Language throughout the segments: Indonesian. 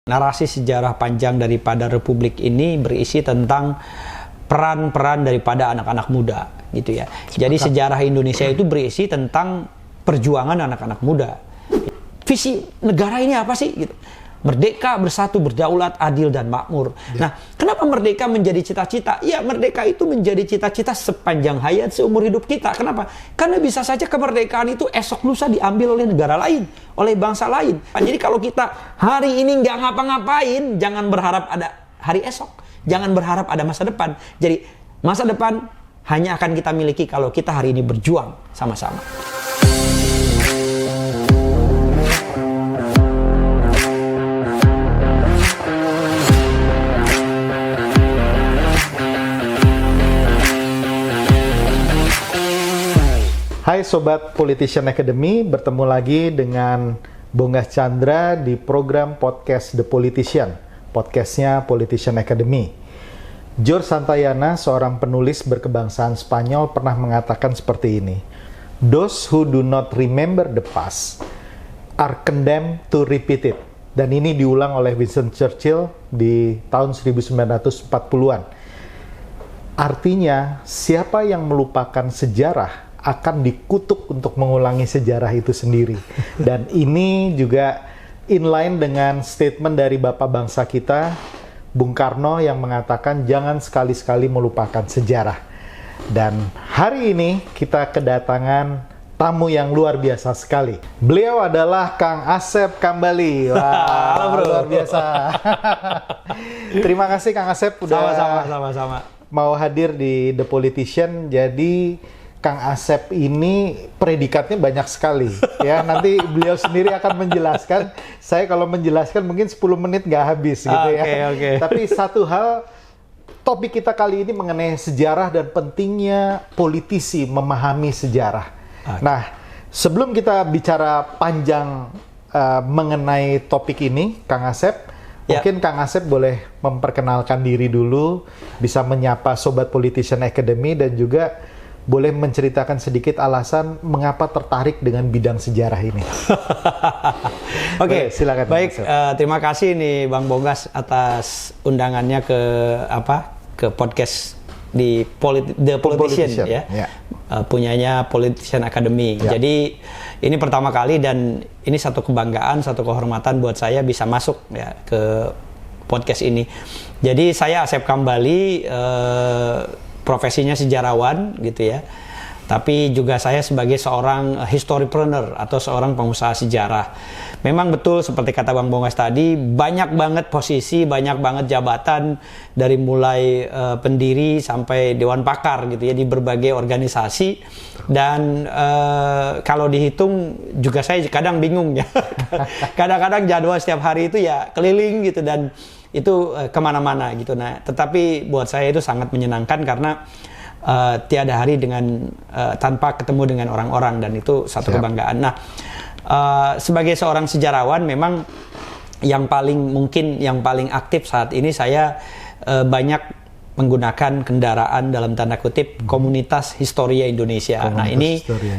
Narasi sejarah panjang daripada Republik ini berisi tentang peran-peran daripada anak-anak muda, gitu ya. Jadi sejarah Indonesia itu berisi tentang perjuangan anak-anak muda. Visi negara ini apa sih? Gitu. Merdeka, bersatu, berdaulat, adil, dan makmur. Nah, kenapa merdeka menjadi cita-cita? Ya, merdeka itu menjadi cita-cita sepanjang hayat, seumur hidup kita. Kenapa? Karena bisa saja kemerdekaan itu esok lusa diambil oleh negara lain, oleh bangsa lain. Jadi kalau kita hari ini nggak ngapa-ngapain, jangan berharap ada hari esok. Jangan berharap ada masa depan. Jadi, masa depan hanya akan kita miliki kalau kita hari ini berjuang sama-sama. Hai Sobat Politician Academy, bertemu lagi dengan Bonggas Chandra di program podcast The Politician, podcastnya Politician Academy. George Santayana, seorang penulis berkebangsaan Spanyol, pernah mengatakan seperti ini: "Those who do not remember the past are condemned to repeat it." Dan ini diulang oleh Winston Churchill di tahun 1940-an. Artinya, siapa yang melupakan sejarah akan dikutuk untuk mengulangi sejarah itu sendiri. Dan ini juga inline dengan statement dari Bapak bangsa kita, Bung Karno, yang mengatakan jangan sekali-sekali melupakan sejarah. Dan hari ini kita kedatangan tamu yang luar biasa sekali. Beliau adalah Kang Asep Kambali. Wah, halo bro. Luar biasa. Terima kasih Kang Asep udah Sama-sama. mau hadir di The Politician. Jadi Kang Asep ini predikatnya banyak sekali, ya. Nanti beliau sendiri akan menjelaskan. Saya kalau menjelaskan mungkin 10 menit nggak habis, gitu ya. Tapi satu hal, topik kita kali ini mengenai sejarah dan pentingnya politisi memahami sejarah. Nah, sebelum kita bicara panjang mengenai topik ini, Kang Asep, mungkin Kang Asep boleh memperkenalkan diri dulu, bisa menyapa Sobat Politician Academy, dan juga boleh menceritakan sedikit alasan mengapa tertarik dengan bidang sejarah ini. Oke, silakan. Baik, terima kasih nih Bang Bonggas atas undangannya ke podcast di The Politician. Ya. Punyanya Politician Academy. Jadi ini pertama kali dan ini satu kebanggaan, satu kehormatan buat saya bisa masuk ya ke podcast ini. Jadi saya Asep Kambali, profesinya sejarawan gitu ya, tapi juga saya sebagai seorang historypreneur atau seorang pengusaha sejarah. Memang betul seperti kata Bang Bonggas tadi, banyak banget posisi, banyak banget jabatan dari mulai pendiri sampai dewan pakar gitu ya di berbagai organisasi. Dan kalau dihitung juga saya kadang bingung ya. Kadang-kadang jadwal setiap hari itu ya keliling gitu dan itu kemana-mana gitu. Nah, tetapi buat saya itu sangat menyenangkan karena tiada hari dengan tanpa ketemu dengan orang-orang, dan itu satu kebanggaan. Nah, sebagai seorang sejarawan memang yang paling aktif saat ini saya banyak menggunakan kendaraan dalam tanda kutip komunitas Historia Indonesia.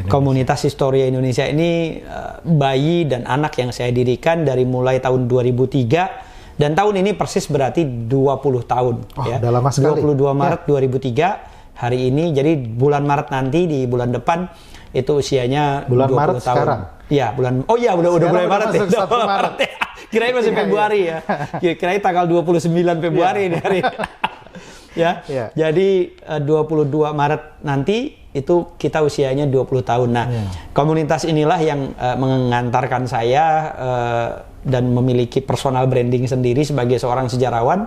Komunitas Historia Indonesia ini bayi dan anak yang saya dirikan dari mulai tahun 2003. Dan tahun ini persis berarti 20 tahun. Ya. Udah lama sekali. 22 Maret 2003 hari ini. Jadi bulan Maret nanti, di bulan depan itu usianya bulan 20 Maret tahun. sekarang. Iya, udah mulai Maret ya. 1 Maret. Kirain masih Februari ya. Kirain tanggal 29 Februari ini hari. Ya. Jadi 22 Maret nanti itu kita usianya 20 tahun. Nah, komunitas inilah yang mengantarkan saya dan memiliki personal branding sendiri sebagai seorang sejarawan,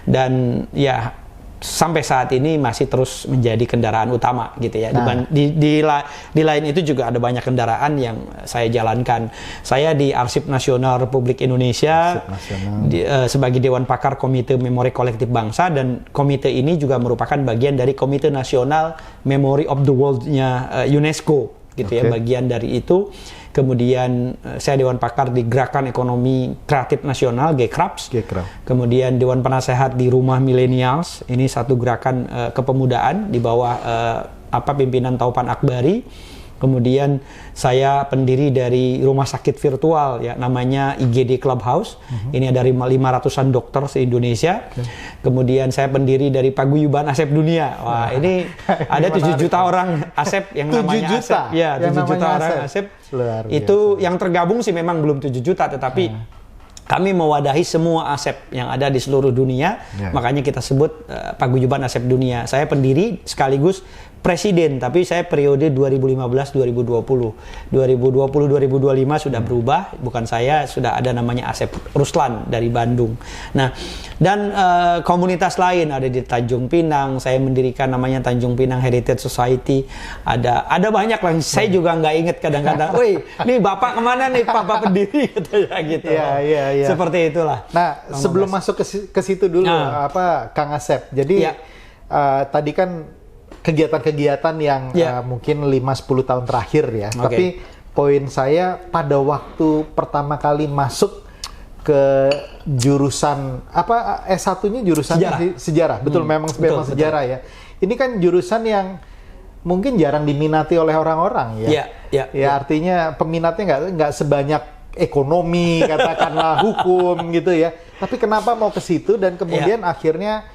dan ya sampai saat ini masih terus menjadi kendaraan utama gitu ya. Di lain itu juga ada banyak kendaraan yang saya jalankan. Saya di Arsip Nasional Republik Indonesia sebagai Dewan Pakar Komite Memori Kolektif Bangsa, dan komite ini juga merupakan bagian dari Komite Nasional Memory of the World-nya UNESCO gitu ya, bagian dari itu. Kemudian saya Dewan Pakar di Gerakan Ekonomi Kreatif Nasional (GEKRAPS). Kemudian Dewan Penasehat di Rumah Millennials. Ini satu gerakan kepemudaan di bawah pimpinan Taupan Akbari. Kemudian saya pendiri dari rumah sakit virtual ya, namanya IGD Clubhouse. Ini ada 500-an dokter se-Indonesia. Kemudian saya pendiri dari Paguyuban Asep Dunia. Wah, ini ada 7 juta orang Asep yang namanya Asep. Ya, 7 juta orang Asep. Itu yang tergabung sih memang belum 7 juta, tetapi kami mewadahi semua Asep yang ada di seluruh dunia. Makanya kita sebut Paguyuban Asep Dunia. Saya pendiri sekaligus presiden, tapi saya periode 2015-2020. 2020-2025 sudah berubah, bukan saya, sudah ada namanya Asep Ruslan dari Bandung. Nah, dan komunitas lain ada di Tanjung Pinang, saya mendirikan namanya Tanjung Pinang Heritage Society. Ada banyak lah, saya juga nggak inget kadang-kadang, woi, nih Bapak kemana nih, Bapak pendiri, katanya gitu. Iya. Seperti itulah. Nah, sebelum masuk ke situ dulu, Kang Asep. Jadi, tadi kan kegiatan-kegiatan yang mungkin 5-10 tahun terakhir ya. Tapi poin saya pada waktu pertama kali masuk ke jurusan apa S1-nya jurusan sejarah. Betul, memang sejarah ya. Ini kan jurusan yang mungkin jarang diminati oleh orang-orang ya. Artinya peminatnya nggak sebanyak ekonomi, katakanlah hukum gitu ya. Tapi kenapa mau ke situ dan kemudian akhirnya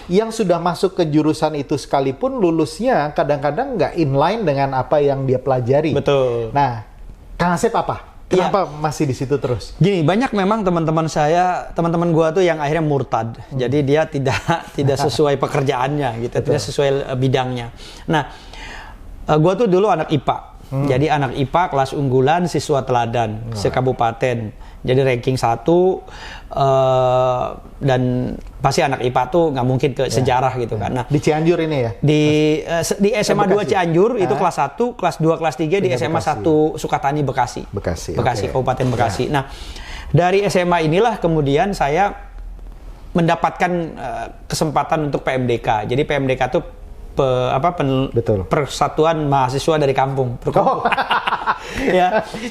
yang sudah masuk ke jurusan itu sekalipun lulusnya kadang-kadang nggak inline dengan apa yang dia pelajari. Betul. Nah, Kang Asep apa? Kenapa masih di situ terus? Gini, banyak memang teman-teman gua tuh yang akhirnya murtad. Jadi dia tidak sesuai pekerjaannya gitu, tidak sesuai bidangnya. Nah, gua tuh dulu anak IPA. Jadi anak IPA kelas unggulan, siswa teladan sekabupaten. Jadi ranking 1 dan pasti anak IPA tuh nggak mungkin ke sejarah gitu kan. Nah, di Cianjur ini ya? Di SMA 2 Cianjur itu kelas 1, kelas 2, kelas 3 di SMA 1 Sukatani Bekasi, Kabupaten Bekasi. Nah, dari SMA inilah kemudian saya mendapatkan kesempatan untuk PMDK. Jadi PMDK tuh Persatuan Mahasiswa dari Kampung.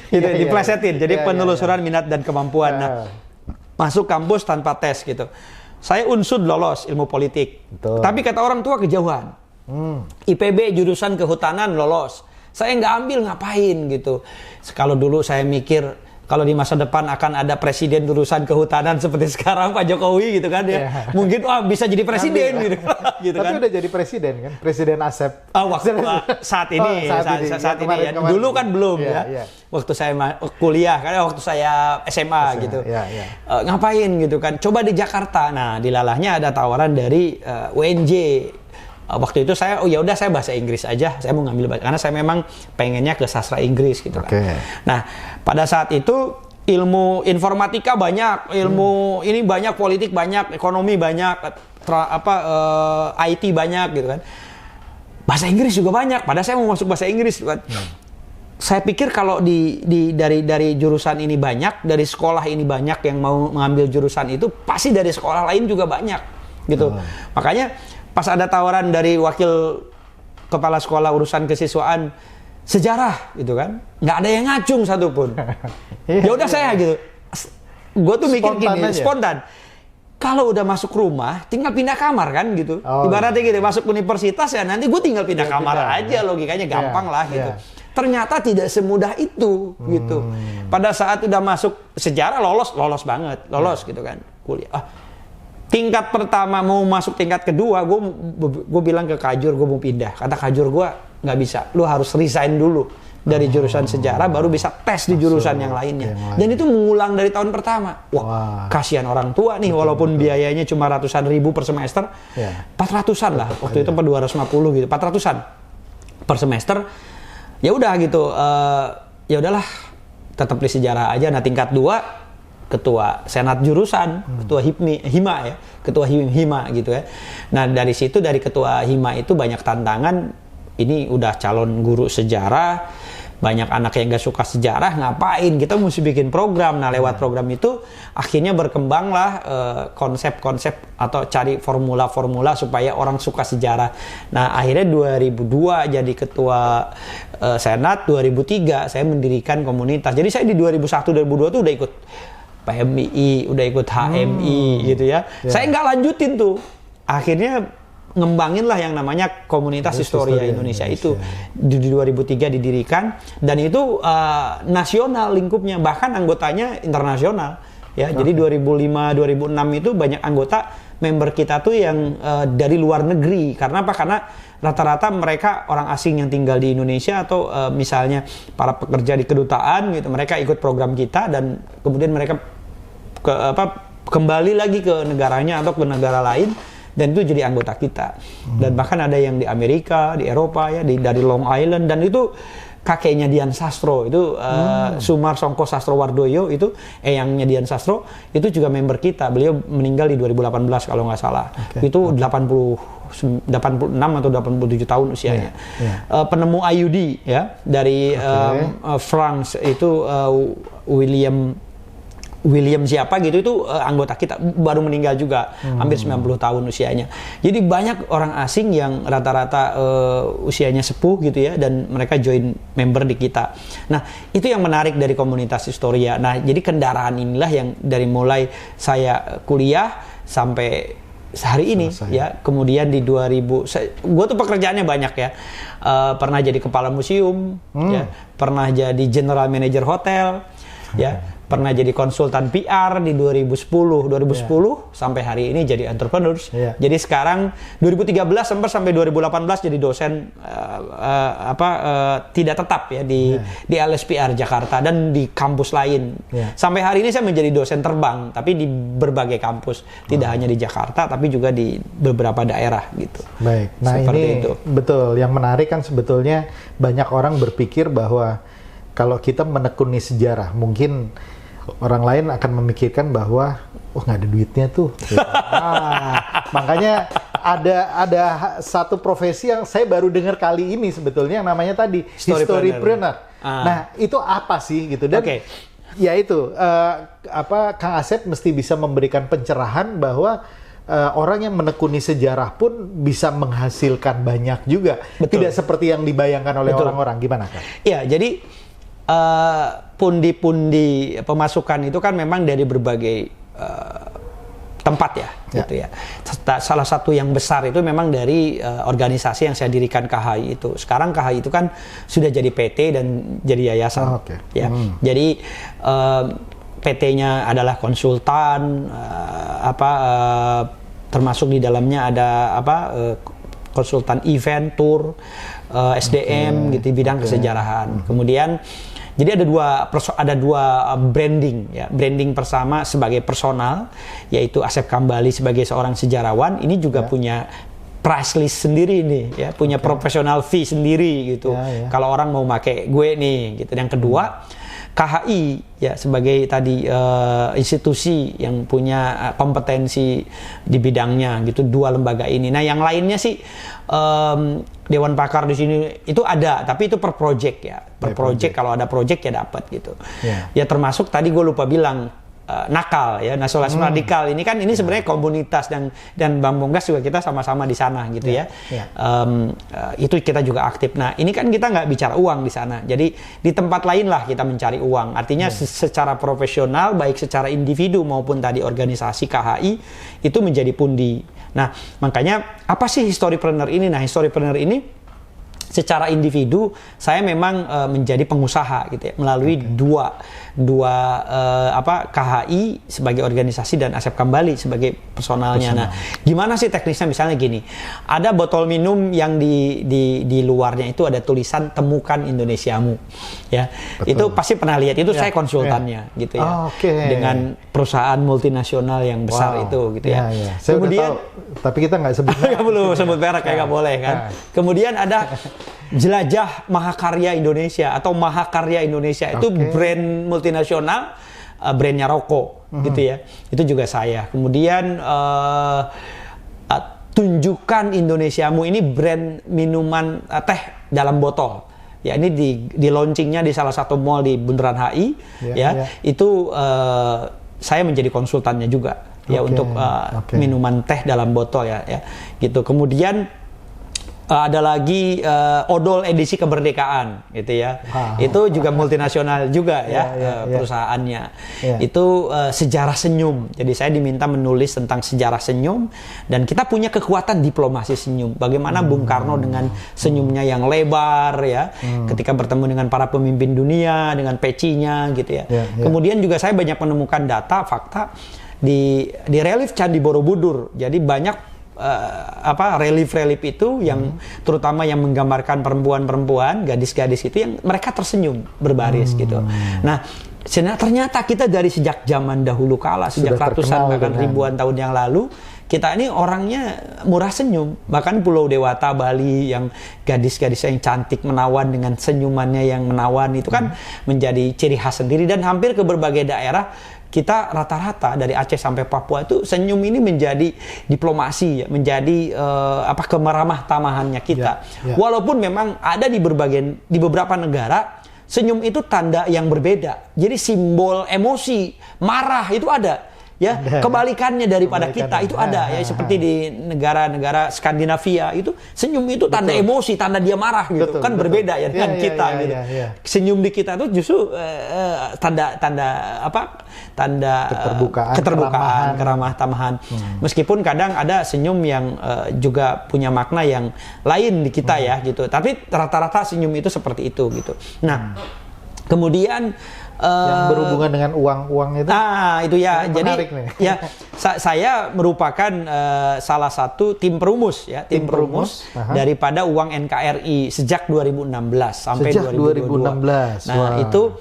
Diplesetin. Jadi penelusuran minat dan kemampuan. Nah, masuk kampus tanpa tes gitu. Saya unsud lolos ilmu politik. Tapi kata orang tua kejauhan. IPB jurusan kehutanan lolos. Saya nggak ambil, ngapain gitu. Kalau dulu saya mikir kalau di masa depan akan ada presiden urusan kehutanan seperti sekarang Pak Jokowi gitu kan ya. Mungkin bisa jadi presiden gitu. Tapi kan. Udah jadi presiden kan, Presiden Asep. Saat ini ya. Dulu kan belum ya. Waktu saya kuliah kan, waktu saya SMA gitu. Ngapain gitu kan? Coba di Jakarta. Nah, dilalahnya ada tawaran dari UNJ. Waktu itu saya udah saya bahasa Inggris aja, saya mau ngambil karena saya memang pengennya ke sastra Inggris gitu kan. Nah, pada saat itu ilmu informatika banyak, ilmu ini banyak, politik banyak, ekonomi banyak, IT banyak gitu kan. Bahasa Inggris juga banyak, padahal saya mau masuk bahasa Inggris kan. Saya pikir kalau dari jurusan ini banyak, dari sekolah ini banyak yang mau mengambil jurusan itu, pasti dari sekolah lain juga banyak gitu. Makanya pas ada tawaran dari wakil kepala sekolah urusan kesiswaan sejarah gitu kan, nggak ada yang ngacung satupun. Ya udah saya gitu. Gue tuh mikir gini, spontan. Kalau udah masuk rumah, tinggal pindah kamar kan gitu. Ibaratnya gitu, masuk universitas ya nanti gue tinggal pindah kamar aja, logikanya gampang lah gitu. Ternyata tidak semudah itu gitu. Pada saat udah masuk sejarah lolos banget, gitu kan kuliah. Tingkat pertama mau masuk tingkat kedua, gue bilang ke Kajur gue mau pindah. Kata Kajur gue nggak bisa, lu harus resign dulu dari jurusan sejarah, baru bisa tes di jurusan yang lainnya. Dan itu mengulang dari tahun pertama. Wah, kasihan orang tua nih, walaupun biayanya cuma ratusan ribu per semester, 400-an lah waktu itu, 250 gitu, 400-an per semester. Ya udah gitu, ya udahlah, tetap di sejarah aja. Nah, tingkat 2 ketua senat jurusan, ketua hima ya, ketua hima gitu ya. Nah, dari situ, dari ketua hima itu banyak tantangan. Ini udah calon guru sejarah, banyak anak yang gak suka sejarah, ngapain? Kita mesti bikin program. Nah, lewat program itu akhirnya berkembanglah konsep-konsep atau cari formula-formula supaya orang suka sejarah. Nah, akhirnya 2002 jadi ketua senat, 2003 saya mendirikan komunitas. Jadi saya di 2001-2002 tuh udah ikut PMI, udah ikut HMI gitu ya. Saya nggak lanjutin tuh. Akhirnya ngembangin lah yang namanya komunitas Historia Indonesia itu di 2003 didirikan, dan itu nasional lingkupnya, bahkan anggotanya internasional ya. Jadi 2005 2006 itu banyak anggota member kita tuh yang dari luar negeri. Karena apa? Karena rata-rata mereka orang asing yang tinggal di Indonesia atau misalnya para pekerja di kedutaan gitu, mereka ikut program kita dan kemudian mereka kembali lagi ke negaranya atau ke negara lain, dan itu jadi anggota kita. Dan bahkan ada yang di Amerika, di Eropa ya, dari Long Island, dan itu kakeknya Dian Sastro itu Sumar Songko Sastrowardoyo itu eyangnya Dian Sastro itu juga member kita. Beliau meninggal di 2018 kalau nggak salah. Itu 86 atau 87 tahun usianya. Penemu IUD ya dari France itu William siapa gitu, itu anggota kita, baru meninggal juga, hampir 90 tahun usianya. Jadi banyak orang asing yang rata-rata usianya sepuh gitu ya, dan mereka join member di kita. Nah, itu yang menarik dari komunitas Historia. Nah, jadi kendaraan inilah yang dari mulai saya kuliah sampai hari ini ya. Kemudian di 2000 gue tuh pekerjaannya banyak ya. Pernah jadi kepala museum ya, pernah jadi general manager hotel ya. Pernah jadi konsultan PR di 2010 sampai hari ini jadi entrepreneurs. Jadi sekarang 2013 sampai 2018 jadi dosen tidak tetap ya di LSPR Jakarta dan di kampus lain. Sampai hari ini saya menjadi dosen terbang, tapi di berbagai kampus, tidak hanya di Jakarta tapi juga di beberapa daerah gitu. Baik. Nah, seperti ini itu. Betul. Yang menarik kan sebetulnya banyak orang berpikir bahwa kalau kita menekuni sejarah, mungkin orang lain akan memikirkan bahwa nggak ada duitnya tuh. Makanya ada satu profesi yang saya baru dengar kali ini sebetulnya, yang namanya tadi Historypreneur. Nah, itu apa sih gitu? Dan ya itu Kang Asep mesti bisa memberikan pencerahan bahwa orang yang menekuni sejarah pun bisa menghasilkan banyak juga. Tidak seperti yang dibayangkan oleh orang-orang. Gimana, Kang? Iya, jadi pundi-pundi pemasukan itu kan memang dari berbagai tempat ya, gitu ya. Salah satu yang besar itu memang dari organisasi yang saya dirikan, KHI itu. Sekarang KHI itu kan sudah jadi PT dan jadi yayasan. Ya. Jadi PT-nya adalah konsultan, termasuk di dalamnya ada konsultan event, tour, SDM gitu, bidang kesejarahan. Kemudian jadi ada dua branding ya. Branding pertama sebagai personal, yaitu Asep Kambali sebagai seorang sejarawan. Ini juga punya price list sendiri nih ya, punya professional fee sendiri gitu. Kalau orang mau pakai gue nih gitu. Yang kedua, KHI ya sebagai tadi institusi yang punya kompetensi di bidangnya gitu, dua lembaga ini. Nah, yang lainnya sih Dewan Pakar di sini itu ada, tapi itu per project ya. Per project, kalau ada project ya dapat gitu. Ya termasuk tadi gue lupa bilang nakal ya, nasionalisme radikal ini kan ini sebenarnya komunitas, dan Bang Bonggas juga kita sama-sama di sana gitu ya. Itu kita juga aktif. Nah, ini kan kita nggak bicara uang di sana. Jadi di tempat lain lah kita mencari uang. Artinya secara profesional, baik secara individu maupun tadi organisasi KHI itu menjadi pundi. Nah, makanya apa sih Historypreneur ini? Nah, Historypreneur ini secara individu saya memang menjadi pengusaha gitu ya, melalui dua KHI sebagai organisasi dan Asep Kambali sebagai personalnya. Nah, gimana sih teknisnya? Misalnya gini, ada botol minum yang di luarnya itu ada tulisan "Temukan Indonesiamu" ya. Itu pasti pernah lihat, itu saya konsultannya gitu ya. Dengan perusahaan multinasional yang besar itu gitu ya. Saya kemudian tapi kita nggak sebut belum sebut merek, kayak nggak boleh kan. Kemudian ada Jelajah Mahakarya Indonesia atau Mahakarya Indonesia, itu brand multinasional, brandnya rokok gitu ya. Itu juga saya. Kemudian Tunjukkan Indonesiamu, ini brand minuman teh dalam botol. Ya, ini di launchingnya di salah satu mall di Bundaran HI itu saya menjadi konsultannya juga ya untuk minuman teh dalam botol ya gitu. Kemudian Ada lagi odol edisi kemerdekaan gitu ya. Wow. Itu juga multinasional juga ya, perusahaannya. Itu sejarah senyum. Jadi saya diminta menulis tentang sejarah senyum dan kita punya kekuatan diplomasi senyum. Bagaimana Bung Karno dengan senyumnya yang lebar ya, ketika bertemu dengan para pemimpin dunia dengan pecinya gitu ya. Kemudian juga saya banyak menemukan data, fakta di relief Candi Borobudur. Jadi banyak relief itu yang terutama yang menggambarkan perempuan-perempuan, gadis-gadis itu yang mereka tersenyum berbaris gitu. Nah, ternyata kita dari sejak zaman dahulu kala, sejak ratusan bahkan ribuan tahun yang lalu, kita ini orangnya murah senyum. Bahkan Pulau Dewata Bali yang gadis-gadis yang cantik menawan dengan senyumannya yang menawan itu kan menjadi ciri khas sendiri, dan hampir ke berbagai daerah kita rata-rata dari Aceh sampai Papua itu senyum ini menjadi diplomasi ya, menjadi kemeramah tamahannya kita. Walaupun memang ada di beberapa negara senyum itu tanda yang berbeda. Jadi simbol emosi, marah itu ada. Ya, kebalikannya daripada kita itu ada ya, seperti di negara-negara Skandinavia itu senyum itu tanda emosi, tanda dia marah gitu, kan berbeda ya dengan kita gitu. Senyum di kita itu justru tanda keterbukaan, keramah tamahan. Meskipun kadang ada senyum yang juga punya makna yang lain di kita ya gitu. Tapi rata-rata senyum itu seperti itu gitu. Nah, kemudian yang berhubungan dengan uang itu. Itu ya. Jadi ya saya merupakan salah satu tim perumus ya, tim perumus daripada uang NKRI sejak 2016 sampai 2022. Nah, itu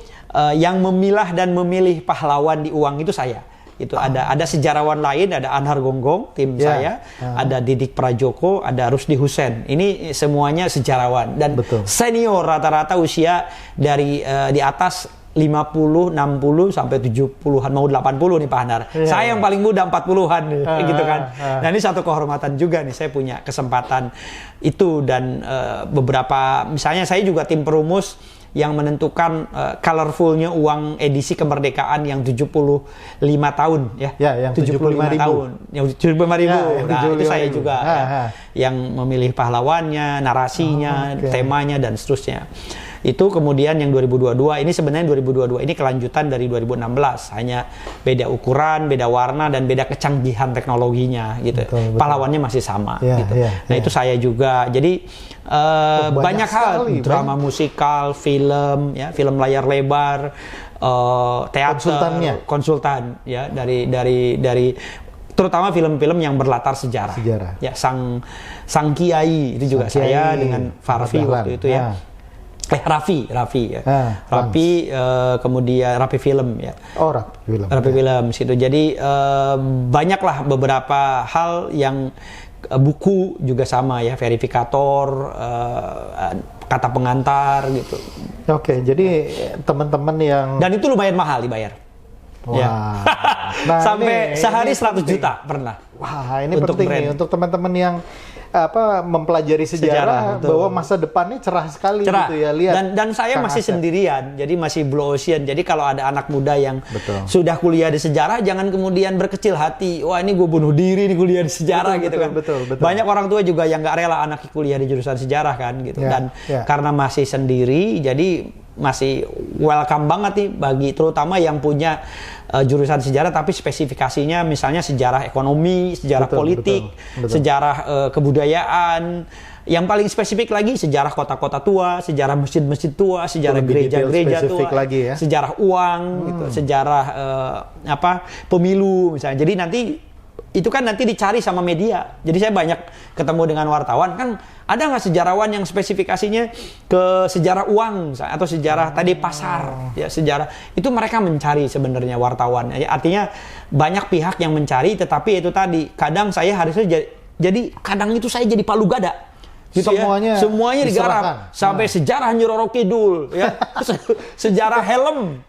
yang memilah dan memilih pahlawan di uang itu saya. Itu ada sejarawan lain, ada Anhar Gonggong tim saya, ada Didik Prajoko, ada Rusdi Hussein. Ini semuanya sejarawan dan senior, rata-rata usia dari di atas 50, 60 sampai 70-an, mau 80 nih Pak Anar. Saya yang paling muda 40-an gitu kan. Nah, ini satu kehormatan juga nih, saya punya kesempatan itu. Dan beberapa, misalnya saya juga tim perumus yang menentukan colorfulnya uang edisi kemerdekaan yang 75 tahun ya. Yang 75 tahun. Yang 75.000. Nah, itu saya juga yang memilih pahlawannya, narasinya, temanya dan seterusnya. Itu kemudian yang 2022, ini sebenarnya 2022 ini kelanjutan dari 2016, hanya beda ukuran, beda warna, dan beda kecanggihan teknologinya gitu. Betul. Pahlawannya masih sama gitu. Nah itu saya juga. Jadi banyak hal, drama musikal, film, ya, film layar lebar, teater, konsultan, ya, dari terutama film-film yang berlatar sejarah. Ya, Sang Kiai itu juga saya dengan Farfi waktu itu ya. Raffi ya. Raffi kemudian Raffi Film ya. Raffi Film situ. Jadi banyaklah beberapa hal yang buku juga sama ya, verifikator, kata pengantar gitu. Oke, jadi teman-teman yang dan itu lumayan mahal dibayar. Wah. Ya. Nah, sampai sehari 100 juta pernah. Wah, ini penting nih untuk teman-teman yang mempelajari sejarah bahwa masa depannya cerah sekali gitu ya. Lihat. Dan saya masih sendirian, jadi masih blue ocean. Jadi kalau ada anak muda yang sudah kuliah di sejarah, jangan kemudian berkecil hati. Wah, ini gue bunuh diri nih kuliah di sejarah gitu kan. Betul. Banyak orang tua juga yang nggak rela anak kuliah di jurusan sejarah kan gitu. Dan karena masih sendiri, jadi masih welcome banget nih bagi terutama yang punya jurusan sejarah tapi spesifikasinya misalnya sejarah ekonomi, sejarah politik, sejarah kebudayaan. Yang paling spesifik lagi sejarah kota-kota tua, sejarah masjid-masjid tua, sejarah gereja-gereja tua, sejarah uang, gitu, sejarah pemilu misalnya. Jadi nanti itu kan nanti dicari sama media. Jadi saya banyak ketemu dengan wartawan, kan ada nggak sejarawan yang spesifikasinya ke sejarah uang misalnya, atau sejarah tadi pasar, ya sejarah itu mereka mencari sebenarnya wartawan. Artinya banyak pihak yang mencari, tetapi itu tadi kadang saya harusnya jadi kadang itu saya jadi palu gada. Gitu semuanya digarap sampai sejarah Nyi Roro Kidul ya. Sejarah helm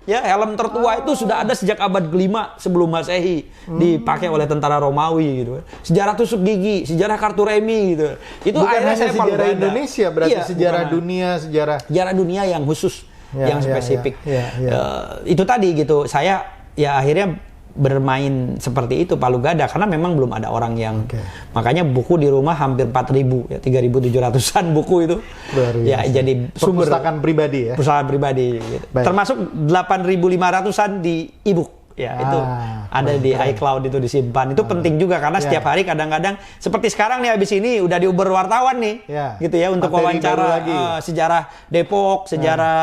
tertua itu sudah ada sejak abad ke-5 sebelum Masehi, dipakai oleh tentara Romawi gitu. Sejarah tusuk gigi, sejarah kartu remi gitu. Itu bukan hanya sejarah Indonesia, berarti sejarah dunia, sejarah dunia yang khusus, yang spesifik. Itu tadi gitu. Saya ya akhirnya bermain seperti itu palu gada karena memang belum ada orang yang makanya buku di rumah hampir 4.000 ya 3.700-an buku itu ya jadi sumber perpustakaan pribadi ya. Perpustakaan pribadi gitu. Termasuk 8.500-an di e-book. Ya itu ada di iCloud itu disimpan. Itu penting juga karena setiap hari kadang-kadang seperti sekarang nih habis ini udah diuber wartawan nih. Gitu ya untuk wawancara sejarah Depok, sejarah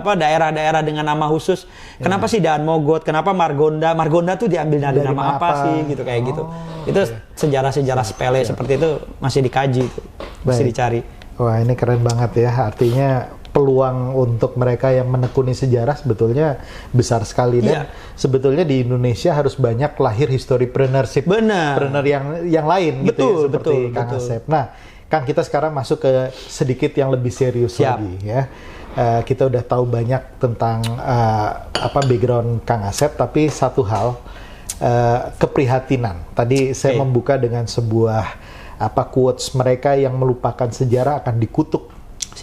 daerah-daerah dengan nama khusus. Kenapa sih Daan Mogot? Kenapa Margonda? Margonda tuh diambil dari nama apa sih gitu kayak gitu. Itu sejarah-sejarah sepele seperti itu masih dikaji itu. Masih dicari. Wah, ini keren banget ya. Artinya peluang untuk mereka yang menekuni sejarah sebetulnya besar sekali dan sebetulnya di Indonesia harus banyak lahir historypreneurship, entrepreneur yang lain gitu ya seperti Kang Asep. Nah, Kang kita sekarang masuk ke sedikit yang lebih serius lagi ya. Kita udah tahu banyak tentang background Kang Asep, tapi satu hal keprihatinan. Tadi saya membuka dengan sebuah quotes mereka yang melupakan sejarah akan dikutuk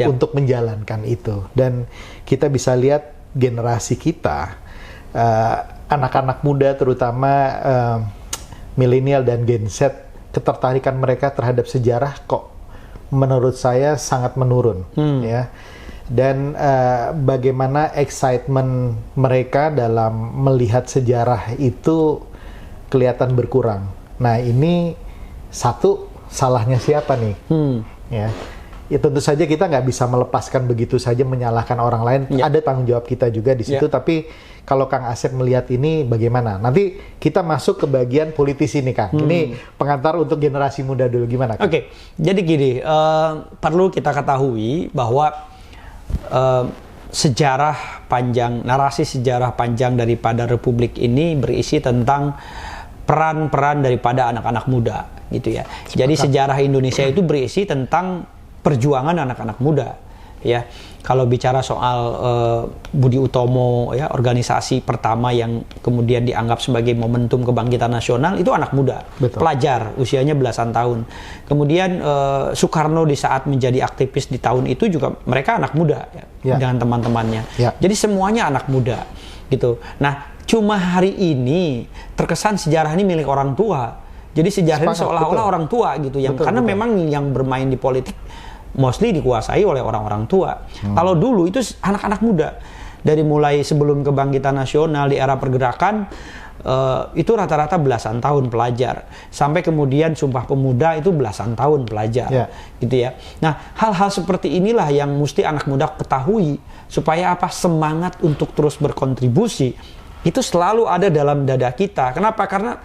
untuk menjalankan itu. Dan kita bisa lihat generasi kita, anak-anak muda terutama milenial dan Gen Z, ketertarikan mereka terhadap sejarah kok menurut saya sangat menurun ya. Dan bagaimana excitement mereka dalam melihat sejarah itu kelihatan berkurang. Nah ini satu salahnya siapa nih? Ya tentu saja kita nggak bisa melepaskan begitu saja menyalahkan orang lain. Ada tanggung jawab kita juga di situ. Tapi kalau Kang Asep melihat ini bagaimana? Nanti kita masuk ke bagian politisi nih Kang. Ini pengantar untuk generasi muda dulu gimana Kang? Oke, jadi gini, perlu kita ketahui bahwa sejarah panjang, narasi sejarah panjang daripada Republik ini berisi tentang peran-peran daripada anak-anak muda, gitu ya. Jadi sejarah Indonesia itu berisi tentang perjuangan anak-anak muda, ya. Kalau bicara soal Budi Utomo, ya, organisasi pertama yang kemudian dianggap sebagai momentum kebangkitan nasional itu anak muda, pelajar, usianya belasan tahun. Kemudian Soekarno di saat menjadi aktivis di tahun itu juga mereka anak muda, ya, dengan teman-temannya. Jadi semuanya anak muda, gitu. Nah, cuma hari ini terkesan sejarah ini milik orang tua. Jadi sejarah ini seolah-olah orang tua, gitu, yang karena memang yang bermain di politik mostly dikuasai oleh orang-orang tua. Kalau dulu itu anak-anak muda, dari mulai sebelum kebangkitan nasional di era pergerakan itu rata-rata belasan tahun pelajar, sampai kemudian Sumpah Pemuda itu belasan tahun pelajar, gitu ya. Nah, hal-hal seperti inilah yang mesti anak muda ketahui supaya semangat untuk terus berkontribusi itu selalu ada dalam dada kita. Kenapa? Karena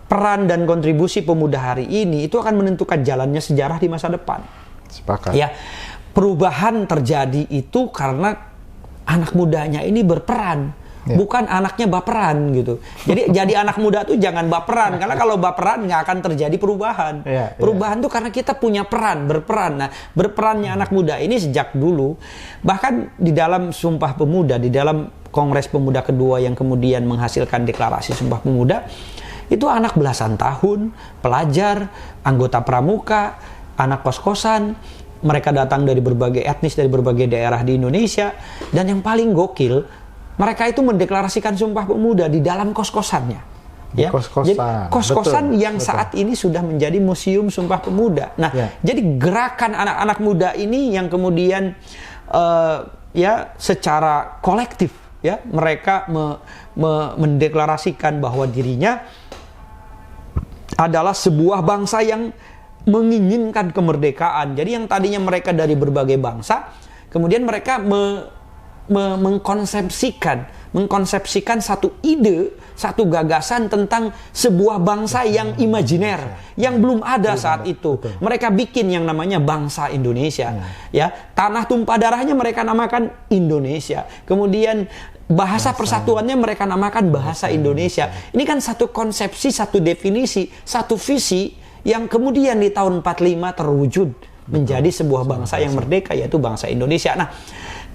peran dan kontribusi pemuda hari ini itu akan menentukan jalannya sejarah di masa depan. Sepakat. Ya, perubahan terjadi itu karena anak mudanya ini berperan, bukan anaknya baperan, gitu. Jadi anak muda tuh jangan baperan, karena kalau baperan nggak akan terjadi perubahan. Perubahan tuh karena kita punya peran, berperan. Nah, berperannya anak muda ini sejak dulu, bahkan di dalam Sumpah Pemuda, di dalam Kongres Pemuda kedua yang kemudian menghasilkan deklarasi Sumpah Pemuda, itu anak belasan tahun, pelajar, anggota pramuka, anak kos-kosan, mereka datang dari berbagai etnis, dari berbagai daerah di Indonesia, dan yang paling gokil, mereka itu mendeklarasikan Sumpah Pemuda di dalam kos-kosannya. Ya, kos-kosan. Jadi kos-kosan yang saat ini sudah menjadi museum Sumpah Pemuda. Nah, jadi gerakan anak-anak muda ini yang kemudian secara kolektif, ya, mereka mendeklarasikan bahwa dirinya adalah sebuah bangsa yang menginginkan kemerdekaan. Jadi yang tadinya mereka dari berbagai bangsa, kemudian mereka mengkonsepsikan satu ide, satu gagasan tentang sebuah bangsa yang imajiner, yang belum ada saat itu. Mereka bikin yang namanya bangsa Indonesia. Ya, tanah tumpah darahnya mereka namakan Indonesia. Kemudian bahasa persatuannya mereka namakan bahasa Indonesia. Ini kan satu konsepsi, satu definisi, satu visi yang kemudian di tahun 45 terwujud menjadi sebuah bangsa yang merdeka, yaitu bangsa Indonesia. Nah,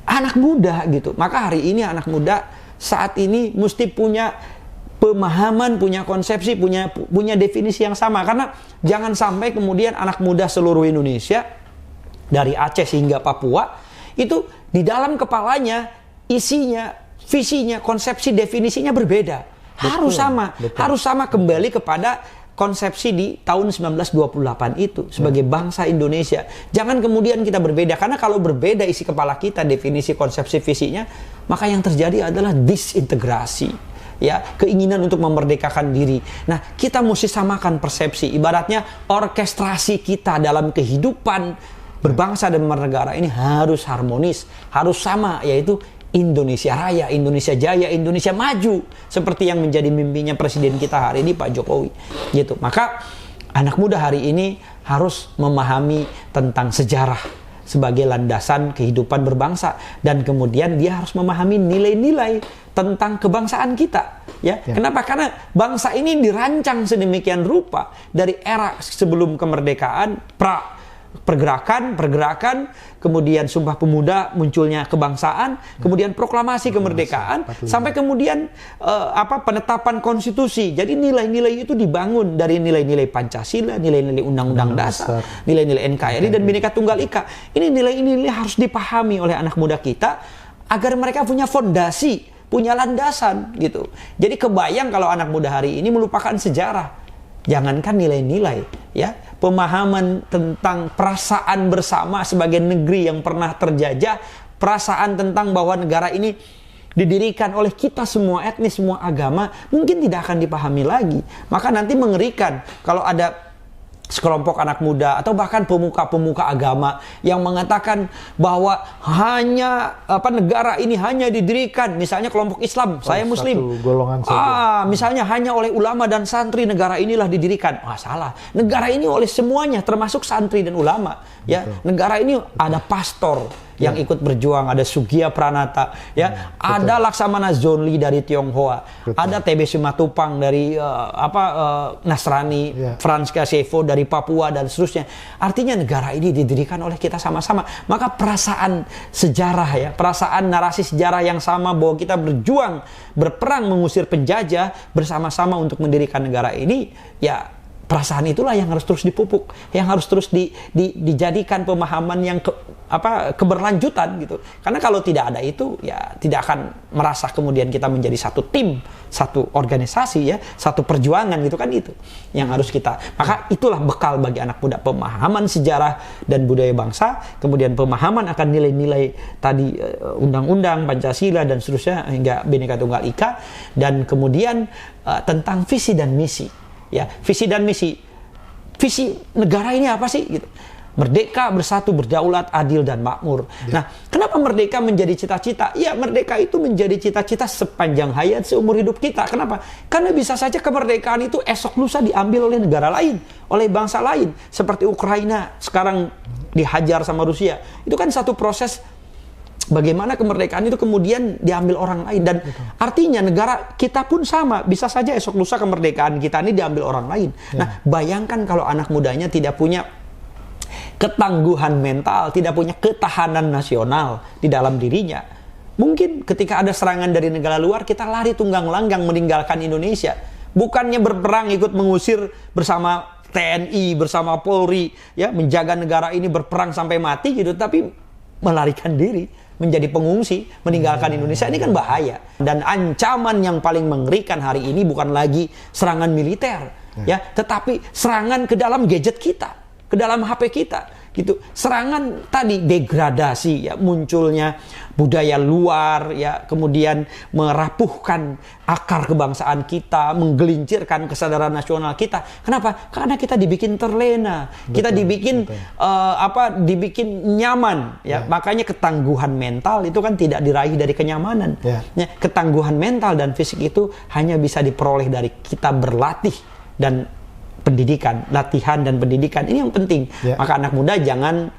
anak muda gitu. Maka hari ini anak muda saat ini mesti punya pemahaman, punya konsepsi, punya definisi yang sama. Karena jangan sampai kemudian anak muda seluruh Indonesia dari Aceh hingga Papua itu di dalam kepalanya isinya, visinya, konsepsi, definisinya berbeda. Harus sama. Harus sama kembali kepada konsepsi di tahun 1928 itu sebagai bangsa Indonesia. Jangan kemudian kita berbeda, karena kalau berbeda isi kepala kita, definisi, konsepsi, visinya, maka yang terjadi adalah disintegrasi, ya, keinginan untuk memerdekakan diri. Nah, kita mesti samakan persepsi, ibaratnya orkestrasi kita dalam kehidupan berbangsa dan bernegara ini harus harmonis, harus sama, yaitu Indonesia Raya, Indonesia Jaya, Indonesia Maju, seperti yang menjadi mimpinya presiden kita hari ini, Pak Jokowi. Gitu. Maka anak muda hari ini harus memahami tentang sejarah sebagai landasan kehidupan berbangsa, dan kemudian dia harus memahami nilai-nilai tentang kebangsaan kita. Ya. Kenapa? Karena bangsa ini dirancang sedemikian rupa dari era sebelum kemerdekaan, pergerakan, kemudian Sumpah Pemuda, munculnya kebangsaan, kemudian proklamasi kemerdekaan, sampai kemudian penetapan konstitusi. Jadi nilai-nilai itu dibangun dari nilai-nilai Pancasila, nilai-nilai Undang-Undang Dasar, nilai-nilai NKRI dan Bhinneka Tunggal Ika. Ini nilai-nilai harus dipahami oleh anak muda kita agar mereka punya fondasi, punya landasan gitu. Jadi kebayang kalau anak muda hari ini melupakan sejarah. Jangankan nilai-nilai, ya, pemahaman tentang perasaan bersama sebagai negeri yang pernah terjajah, perasaan tentang bahwa negara ini didirikan oleh kita semua etnis, semua agama, mungkin tidak akan dipahami lagi. Maka nanti mengerikan kalau ada sekelompok anak muda atau bahkan pemuka-pemuka agama yang mengatakan bahwa hanya negara ini hanya didirikan, misalnya kelompok Islam, saya Muslim, misalnya hanya oleh ulama dan santri negara inilah didirikan. Salah. Negara ini oleh semuanya, termasuk santri dan ulama. Ya, negara ini ada pastor yang ikut berjuang, ada Sugiya Pranata, ya, ada Laksamana Zonli dari Tionghoa, ada TB Simatupang dari Nasrani, Frans Kasevo dari Papua dan seterusnya. Artinya negara ini didirikan oleh kita sama-sama. Maka perasaan sejarah, ya, perasaan narasi sejarah yang sama bahwa kita berjuang, berperang mengusir penjajah bersama-sama untuk mendirikan negara ini, ya, perasaan itulah yang harus terus dipupuk, yang harus terus dijadikan pemahaman yang keberlanjutan gitu. Karena kalau tidak ada itu, ya tidak akan merasa kemudian kita menjadi satu tim, satu organisasi, ya, satu perjuangan gitu kan, itu yang harus kita. Maka itulah bekal bagi anak muda, pemahaman sejarah dan budaya bangsa, kemudian pemahaman akan nilai-nilai tadi, undang-undang, Pancasila dan seterusnya hingga Bhinneka Tunggal Ika, dan kemudian tentang visi dan misi. Ya, visi dan misi. Visi negara ini apa sih gitu? Merdeka, bersatu, berdaulat, adil dan makmur. Nah, kenapa merdeka menjadi cita-cita? Ya, merdeka itu menjadi cita-cita sepanjang hayat, seumur hidup kita. Kenapa? Karena bisa saja kemerdekaan itu esok lusa diambil oleh negara lain, oleh bangsa lain, seperti Ukraina sekarang dihajar sama Rusia. Itu kan satu proses bagaimana kemerdekaan itu kemudian diambil orang lain, dan artinya negara kita pun sama, bisa saja esok lusa kemerdekaan kita ini diambil orang lain. Nah, bayangkan kalau anak mudanya tidak punya ketangguhan mental, tidak punya ketahanan nasional di dalam dirinya. Mungkin ketika ada serangan dari negara luar, kita lari tunggang langgang meninggalkan Indonesia. Bukannya berperang ikut mengusir bersama TNI, bersama Polri, ya, menjaga negara ini berperang sampai mati gitu, tapi melarikan diri menjadi pengungsi, meninggalkan Indonesia. Ini kan bahaya. Dan ancaman yang paling mengerikan hari ini bukan lagi serangan militer, ya, tetapi serangan ke dalam gadget kita, ke dalam HP kita, gitu. Serangan tadi degradasi, ya, munculnya budaya luar, ya, kemudian merapuhkan akar kebangsaan kita, menggelincirkan kesadaran nasional kita. Kenapa? Karena kita dibikin terlena, kita dibikin dibikin nyaman, ya. Makanya ketangguhan mental itu kan tidak diraih dari kenyamanan. Ya, ketangguhan mental dan fisik itu hanya bisa diperoleh dari kita berlatih dan pendidikan, latihan dan pendidikan ini yang penting. Maka anak muda jangan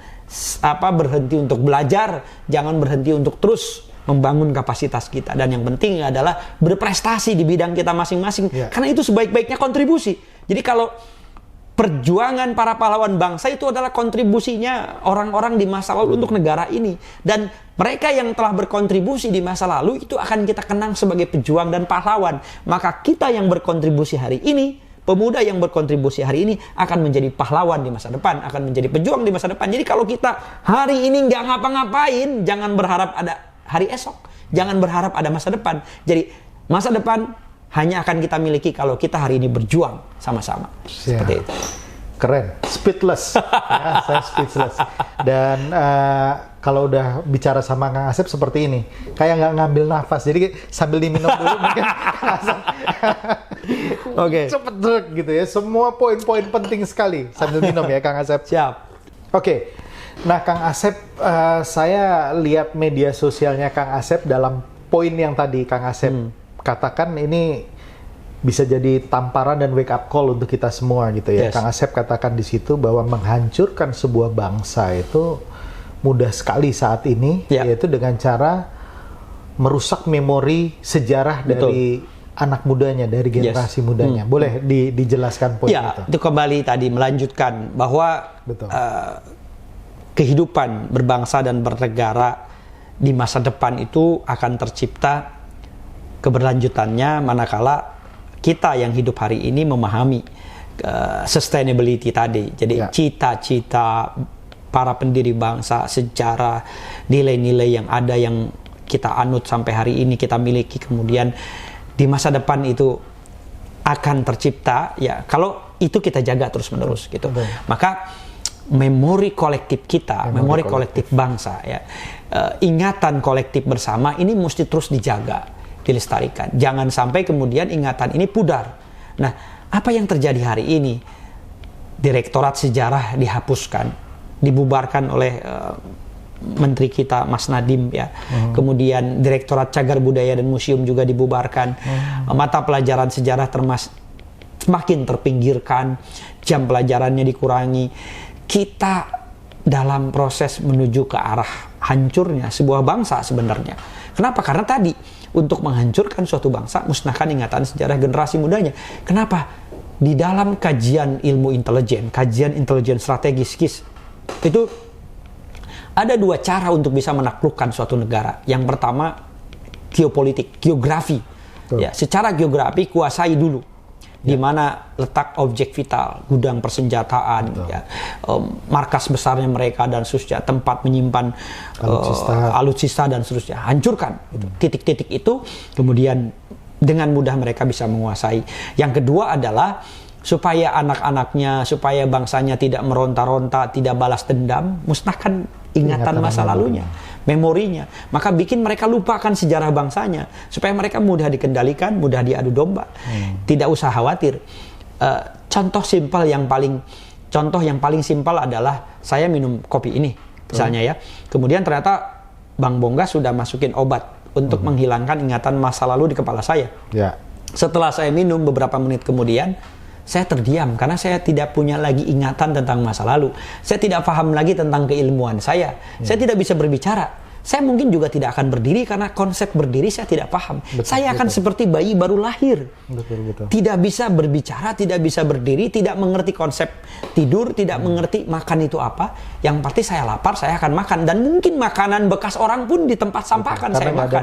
berhenti untuk belajar, jangan berhenti untuk terus membangun kapasitas kita, dan yang penting adalah berprestasi di bidang kita masing-masing, karena itu sebaik-baiknya kontribusi. Jadi kalau perjuangan para pahlawan bangsa itu adalah kontribusinya orang-orang di masa lalu untuk negara ini, dan mereka yang telah berkontribusi di masa lalu itu akan kita kenang sebagai pejuang dan pahlawan. Maka kita yang berkontribusi hari ini, pemuda yang berkontribusi hari ini akan menjadi pahlawan di masa depan, akan menjadi pejuang di masa depan. Jadi kalau kita hari ini nggak ngapa-ngapain, jangan berharap ada hari esok, jangan berharap ada masa depan. Jadi masa depan hanya akan kita miliki kalau kita hari ini berjuang sama-sama. Seperti itu. Keren, speechless. Ya, saya speechless. Dan kalau udah bicara sama Kang Asep seperti ini, kayak nggak ngambil nafas. Jadi sambil diminum dulu mungkin Kang Asep. Oke. Cepet drug gitu ya. Semua poin-poin penting sekali sambil minum ya Kang Asep. Siap. Oke. Nah Kang Asep, saya lihat media sosialnya Kang Asep dalam poin yang tadi Kang Asep katakan ini bisa jadi tamparan dan wake up call untuk kita semua gitu ya. Kang Asep katakan di situ bahwa menghancurkan sebuah bangsa itu mudah sekali saat ini, yaitu dengan cara merusak memori sejarah dari anak mudanya, dari generasi mudanya. Boleh dijelaskan poin itu? Itu kembali tadi melanjutkan bahwa kehidupan berbangsa dan bernegara di masa depan itu akan tercipta keberlanjutannya manakala kita yang hidup hari ini memahami sustainability tadi. Jadi cita-cita para pendiri bangsa, sejarah, nilai-nilai yang ada yang kita anut sampai hari ini kita miliki, kemudian di masa depan itu akan tercipta ya kalau itu kita jaga terus-menerus gitu. Maka memori kolektif kita, memori kolektif bangsa ya, ingatan kolektif bersama ini mesti terus dijaga, dilestarikan. Jangan sampai kemudian ingatan ini pudar. Nah, apa yang terjadi hari ini? Direktorat Sejarah dihapuskan, dibubarkan oleh Menteri kita Mas Nadiem ya. Kemudian Direktorat Cagar Budaya dan Museum juga dibubarkan. Mata pelajaran sejarah semakin terpinggirkan, jam pelajarannya dikurangi. Kita dalam proses menuju ke arah hancurnya sebuah bangsa sebenarnya. Kenapa? Karena tadi untuk menghancurkan suatu bangsa, musnahkan ingatan sejarah generasi mudanya. Kenapa? Di dalam kajian ilmu intelijen, kajian intelijen strategis, itu ada dua cara untuk bisa menaklukkan suatu negara. Yang pertama, geopolitik, geografi. Ya, secara geografi kuasai dulu di mana letak objek vital, gudang persenjataan, ya, markas besarnya mereka dan seterusnya, tempat menyimpan alutsista dan seterusnya, hancurkan titik-titik itu, kemudian dengan mudah mereka bisa menguasai. Yang kedua adalah supaya anak-anaknya, supaya bangsanya tidak meronta-ronta, tidak balas dendam, musnahkan ingatan masa lalunya, memorinya. Maka bikin mereka lupakan sejarah bangsanya, supaya mereka mudah dikendalikan, mudah diadu domba. Tidak usah khawatir. Contoh yang paling simpel adalah saya minum kopi ini, misalnya ya. Kemudian ternyata Bang Bonggas sudah masukin obat untuk menghilangkan ingatan masa lalu di kepala saya. Setelah saya minum beberapa menit kemudian, saya terdiam karena saya tidak punya lagi ingatan tentang masa lalu. Saya tidak paham lagi tentang keilmuan saya. Saya tidak bisa berbicara. Saya mungkin juga tidak akan berdiri karena konsep berdiri saya tidak paham. Saya akan seperti bayi baru lahir. Tidak bisa berbicara, tidak bisa berdiri, tidak mengerti konsep tidur, tidak mengerti makan itu apa. Yang pasti saya lapar, saya akan makan. Dan mungkin makanan bekas orang pun di tempat sampah akan saya makan.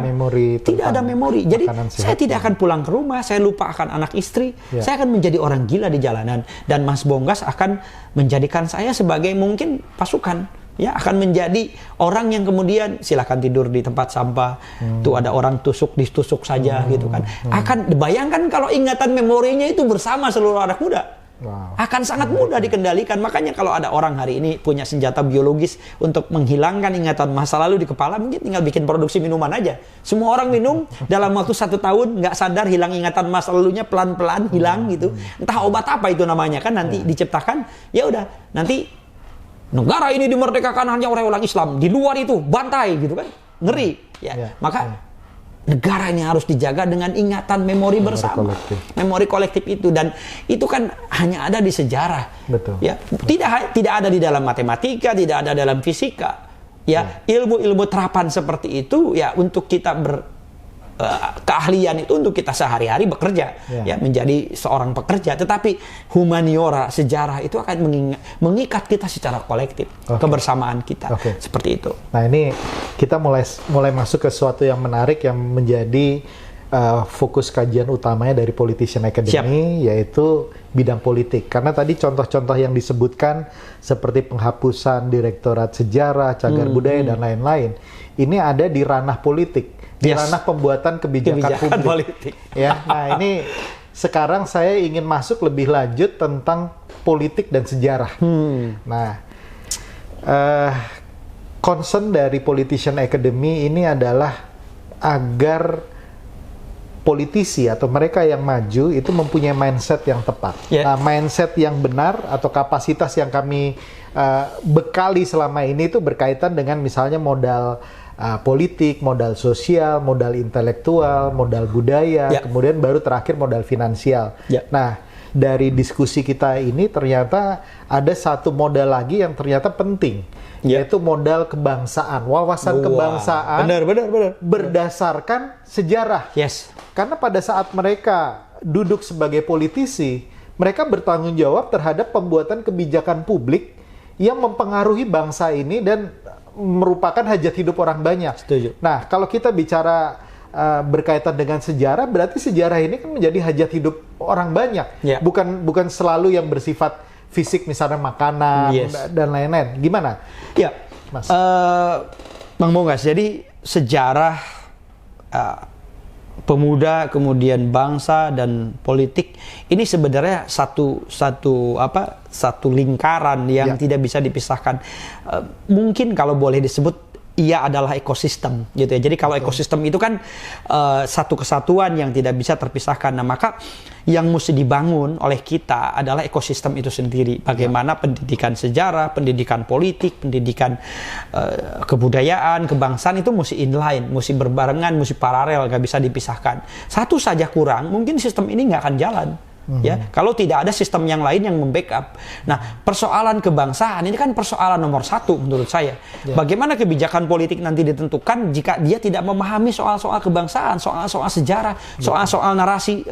Tidak ada memori. Jadi saya tidak akan pulang ke rumah, saya lupa akan anak istri. Saya akan menjadi orang gila di jalanan. Dan Mas Bonggas akan menjadikan saya sebagai mungkin pasukan. Ya, akan menjadi orang yang kemudian silakan tidur di tempat sampah. Tuh ada orang ditusuk saja gitu kan. Akan bayangkan kalau ingatan memorinya itu bersama seluruh anak muda. Akan sangat mudah dikendalikan. Makanya kalau ada orang hari ini punya senjata biologis untuk menghilangkan ingatan masa lalu di kepala, mungkin tinggal bikin produksi minuman aja. Semua orang minum dalam waktu 1 tahun nggak sadar hilang ingatan masa lalunya, pelan-pelan hilang gitu. Entah obat apa itu namanya kan nanti diciptakan. Ya udah nanti negara ini dimerdekakan hanya orang-orang Islam, di luar itu bantai gitu kan, ngeri ya. Maka negara ini harus dijaga dengan ingatan memori bersama, memori kolektif itu, dan itu kan hanya ada di sejarah. Ya, tidak ada di dalam matematika, tidak ada dalam fisika. Ya, ilmu-ilmu terapan seperti itu ya untuk kita keahlian itu untuk kita sehari-hari bekerja ya menjadi seorang pekerja, tetapi humaniora sejarah itu akan mengikat kita secara kolektif, kebersamaan kita seperti itu. Nah, ini kita mulai masuk ke sesuatu yang menarik yang menjadi fokus kajian utamanya dari Politician Academy, yaitu bidang politik. Karena tadi contoh-contoh yang disebutkan seperti penghapusan Direktorat Sejarah, Cagar Budaya dan lain-lain, ini ada di ranah politik. di ranah pembuatan kebijakan publik. Ya, nah ini sekarang saya ingin masuk lebih lanjut tentang politik dan sejarah. Nah, concern dari Politician Academy ini adalah agar politisi atau mereka yang maju itu mempunyai mindset yang tepat. Nah, mindset yang benar atau kapasitas yang kami bekali selama ini itu berkaitan dengan misalnya modal politik, modal sosial, modal intelektual, modal budaya, kemudian baru terakhir modal finansial. Nah, dari diskusi kita ini ternyata ada satu modal lagi yang ternyata penting, yaitu modal kebangsaan, wawasan kebangsaan. Benar. Berdasarkan sejarah. Karena pada saat mereka duduk sebagai politisi, mereka bertanggung jawab terhadap pembuatan kebijakan publik yang mempengaruhi bangsa ini dan merupakan hajat hidup orang banyak. Setuju. Nah, kalau kita bicara berkaitan dengan sejarah, berarti sejarah ini kan menjadi hajat hidup orang banyak. Bukan selalu yang bersifat fisik, misalnya makanan dan lain-lain. Gimana? Mas. Bang Bonggas, jadi sejarah pemuda, kemudian bangsa dan politik ini sebenarnya satu lingkaran yang tidak bisa dipisahkan. Mungkin kalau boleh disebut ia adalah ekosistem gitu ya. Jadi kalau ekosistem itu kan satu kesatuan yang tidak bisa terpisahkan. Nah, maka yang mesti dibangun oleh kita adalah ekosistem itu sendiri. Bagaimana pendidikan sejarah, pendidikan politik, pendidikan kebudayaan, kebangsaan itu mesti inline, mesti berbarengan, mesti paralel, nggak bisa dipisahkan. Satu saja kurang, mungkin sistem ini nggak akan jalan. Ya, kalau tidak ada sistem yang lain yang membackup. Nah, persoalan kebangsaan ini kan persoalan nomor satu menurut saya. Bagaimana kebijakan politik nanti ditentukan jika dia tidak memahami soal-soal kebangsaan, soal-soal sejarah, soal-soal narasi,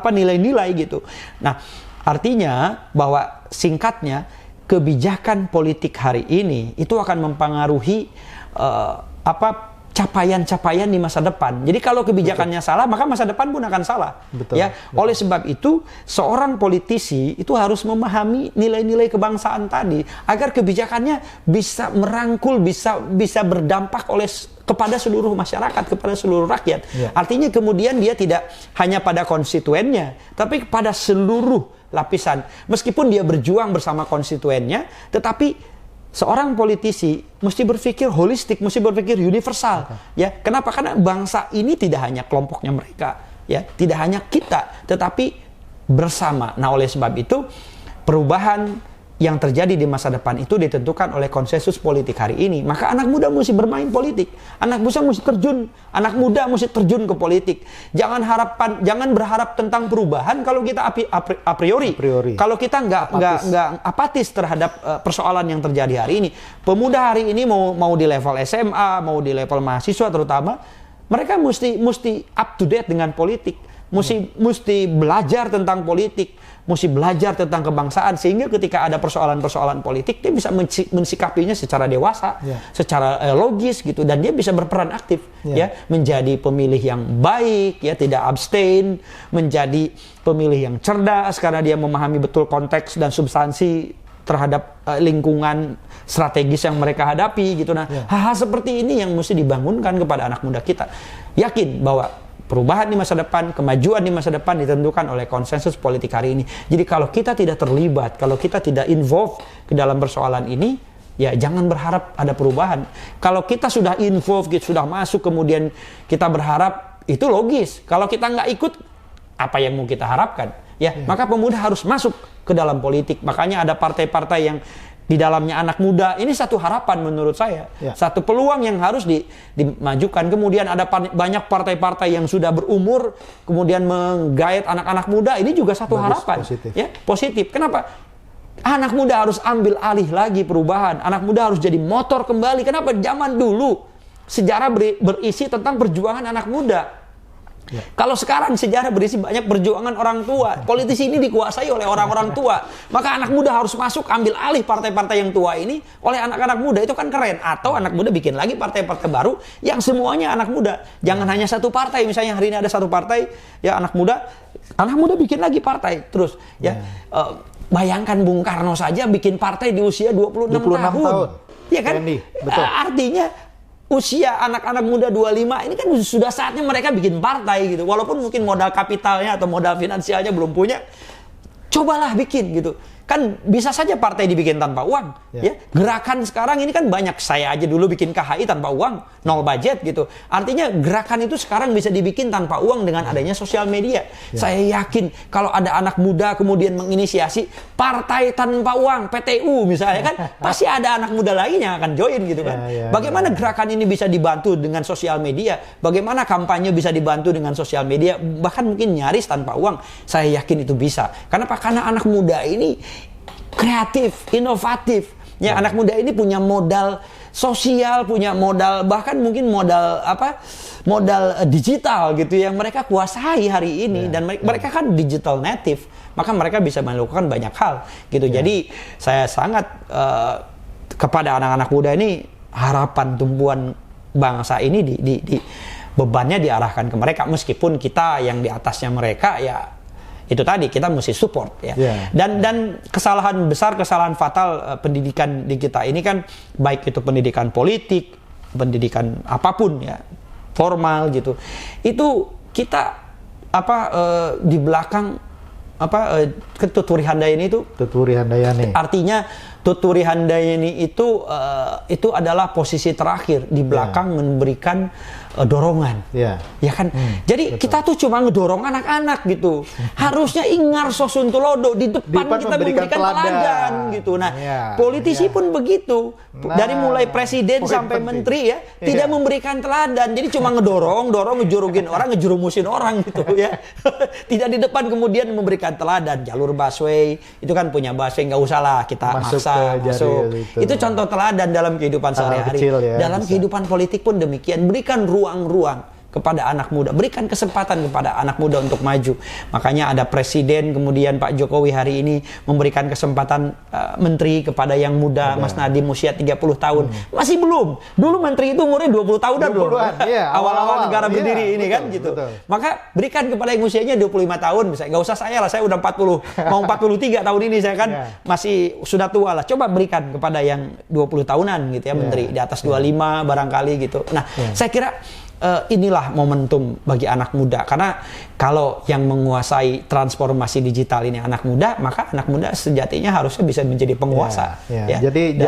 nilai-nilai gitu. Nah, artinya bahwa singkatnya kebijakan politik hari ini itu akan mempengaruhi capaian-capaian di masa depan. Jadi kalau kebijakannya salah, maka masa depan pun akan salah. Oleh sebab itu, seorang politisi itu harus memahami nilai-nilai kebangsaan tadi agar kebijakannya bisa merangkul, bisa berdampak kepada seluruh masyarakat, kepada seluruh rakyat. Artinya kemudian dia tidak hanya pada konstituennya, tapi kepada seluruh lapisan. Meskipun dia berjuang bersama konstituennya, tetapi seorang politisi mesti berpikir holistik, mesti berpikir universal. Ya, kenapa? Karena bangsa ini tidak hanya kelompoknya mereka, ya, tidak hanya kita, tetapi bersama. Nah, oleh sebab itu perubahan yang terjadi di masa depan itu ditentukan oleh konsensus politik hari ini. Maka anak muda mesti bermain politik, anak muda mesti terjun ke politik. Jangan berharap tentang perubahan kalau kita a priori. Kalau kita nggak apatis terhadap persoalan yang terjadi hari ini. Pemuda hari ini mau di level SMA, mau di level mahasiswa terutama, mereka mesti up to date dengan politik. Mesti belajar tentang politik, mesti belajar tentang kebangsaan, sehingga ketika ada persoalan-persoalan politik dia bisa mensikapinya secara dewasa, secara logis gitu, dan dia bisa berperan aktif, ya, menjadi pemilih yang baik, ya, tidak abstain, menjadi pemilih yang cerdas karena dia memahami betul konteks dan substansi terhadap lingkungan strategis yang mereka hadapi gitu. Nah, hal-hal seperti ini yang mesti dibangunkan kepada anak muda kita. Yakin bahwa perubahan di masa depan, kemajuan di masa depan ditentukan oleh konsensus politik hari ini. Jadi kalau kita tidak terlibat, kalau kita tidak involve ke dalam persoalan ini, ya jangan berharap ada perubahan. Kalau kita sudah involve, kita sudah masuk, kemudian kita berharap, itu logis. Kalau kita nggak ikut, apa yang mau kita harapkan? Maka pemuda harus masuk ke dalam politik. Makanya ada partai-partai yang di dalamnya anak muda, ini satu harapan menurut saya, satu peluang yang harus dimajukan. Kemudian ada banyak partai-partai yang sudah berumur, kemudian menggait anak-anak muda, ini juga satu harapan. Positif. Kenapa? Anak muda harus ambil alih lagi perubahan, anak muda harus jadi motor kembali. Kenapa? Zaman dulu sejarah berisi tentang perjuangan anak muda. Kalau sekarang sejarah berisi banyak perjuangan orang tua, politisi ini dikuasai oleh orang-orang tua, maka anak muda harus masuk, ambil alih partai-partai yang tua ini oleh anak-anak muda. Itu kan keren. Atau anak muda bikin lagi partai-partai baru yang semuanya anak muda. Jangan hanya satu partai. Misalnya hari ini ada satu partai, ya anak muda bikin lagi partai terus. Bayangkan Bung Karno saja bikin partai di usia 26 tahun. Ya kan? Betul. Artinya usia anak-anak muda 25 ini kan sudah saatnya mereka bikin partai gitu. Walaupun mungkin modal kapitalnya atau modal finansialnya belum punya, cobalah bikin gitu. Kan bisa saja partai dibikin tanpa uang. Ya. Gerakan sekarang ini kan banyak. Saya aja dulu bikin KHI tanpa uang, 0 budget gitu. Artinya gerakan itu sekarang bisa dibikin tanpa uang dengan adanya sosial media. Saya yakin kalau ada anak muda kemudian menginisiasi partai tanpa uang, PTU misalnya kan, pasti ada anak muda lain yang akan join gitu kan. Bagaimana gerakan ini bisa dibantu dengan sosial media? Bagaimana kampanye bisa dibantu dengan sosial media? Bahkan mungkin nyaris tanpa uang. Saya yakin itu bisa. Karena anak muda ini kreatif, inovatif. Ya, anak muda ini punya modal sosial, punya modal bahkan mungkin modal modal digital gitu yang mereka kuasai hari ini dan mereka kan digital native, maka mereka bisa melakukan banyak hal gitu. Jadi saya sangat kepada anak-anak muda ini harapan tumbuhan bangsa ini di bebannya diarahkan ke mereka, meskipun kita yang di atasnya mereka ya itu tadi kita mesti support ya. Dan kesalahan besar, kesalahan fatal pendidikan di kita ini kan baik itu pendidikan politik, pendidikan apapun ya, formal gitu. Itu kita di belakang Tuturi Handayani itu. Tuturi Handayani. Artinya Tuturi Handayani itu adalah posisi terakhir di belakang memberikan dorongan, ya kan. Jadi betul. Kita tuh cuma ngedorong anak-anak gitu. Harusnya ingar sosuntulodo di depan kita memberikan teladan gitu. Nah, politisi pun begitu. Dari mulai presiden sampai menteri ya, tidak memberikan teladan. Jadi cuma ngedorong, ngejurugin orang, ngejurumusin orang gitu ya. Tidak di depan kemudian memberikan teladan. Jalur busway itu kan punya busway, nggak usah lah kita maksa masuk. Itu contoh teladan dalam kehidupan sehari-hari. Dalam kehidupan politik pun demikian. Berikan ruang-ruang kepada anak muda, berikan kesempatan kepada anak muda untuk maju. Makanya ada presiden, kemudian Pak Jokowi hari ini memberikan kesempatan menteri kepada yang muda, Mas Nadiem usia 30 tahun. Masih belum. Dulu menteri itu umurnya 20 tahunan loh. Awal-awal negara berdiri ini betul, kan gitu. Betul. Maka berikan kepada yang usianya 25 tahun, misalnya. Nggak usah saya lah, saya udah 40, mau 43 tahun ini saya kan masih sudah tua lah. Coba berikan kepada yang 20 tahunan gitu ya, menteri di atas 25 barangkali gitu. Nah, saya kira inilah momentum bagi anak muda, karena kalau yang menguasai transformasi digital ini anak muda, maka anak muda sejatinya harusnya bisa menjadi penguasa. Ya. Jadi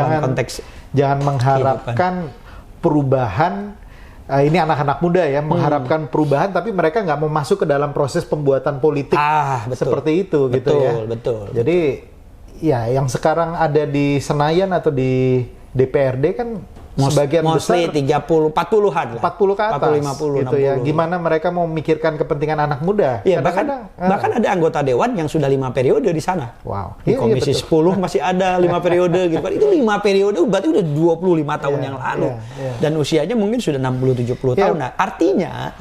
jangan mengharapkan perubahan. Ini anak-anak muda ya mengharapkan perubahan, tapi mereka nggak mau masuk ke dalam proses pembuatan politik seperti itu gitu ya. Betul. Jadi ya yang sekarang ada di Senayan atau di DPRD kan sebagian besar 40-an lah. 40 ke atas 50 gitu 60 ya. Gimana mereka mau memikirkan kepentingan anak muda? Iya, bahkan ada anggota dewan yang sudah 5 periode di sana. Wow. Di Komisi 10 masih ada 5 periode gitu kan. Itu 5 periode berarti udah 25 tahun yang lalu. Dan usianya mungkin sudah 60-70 tahun. Nah, artinya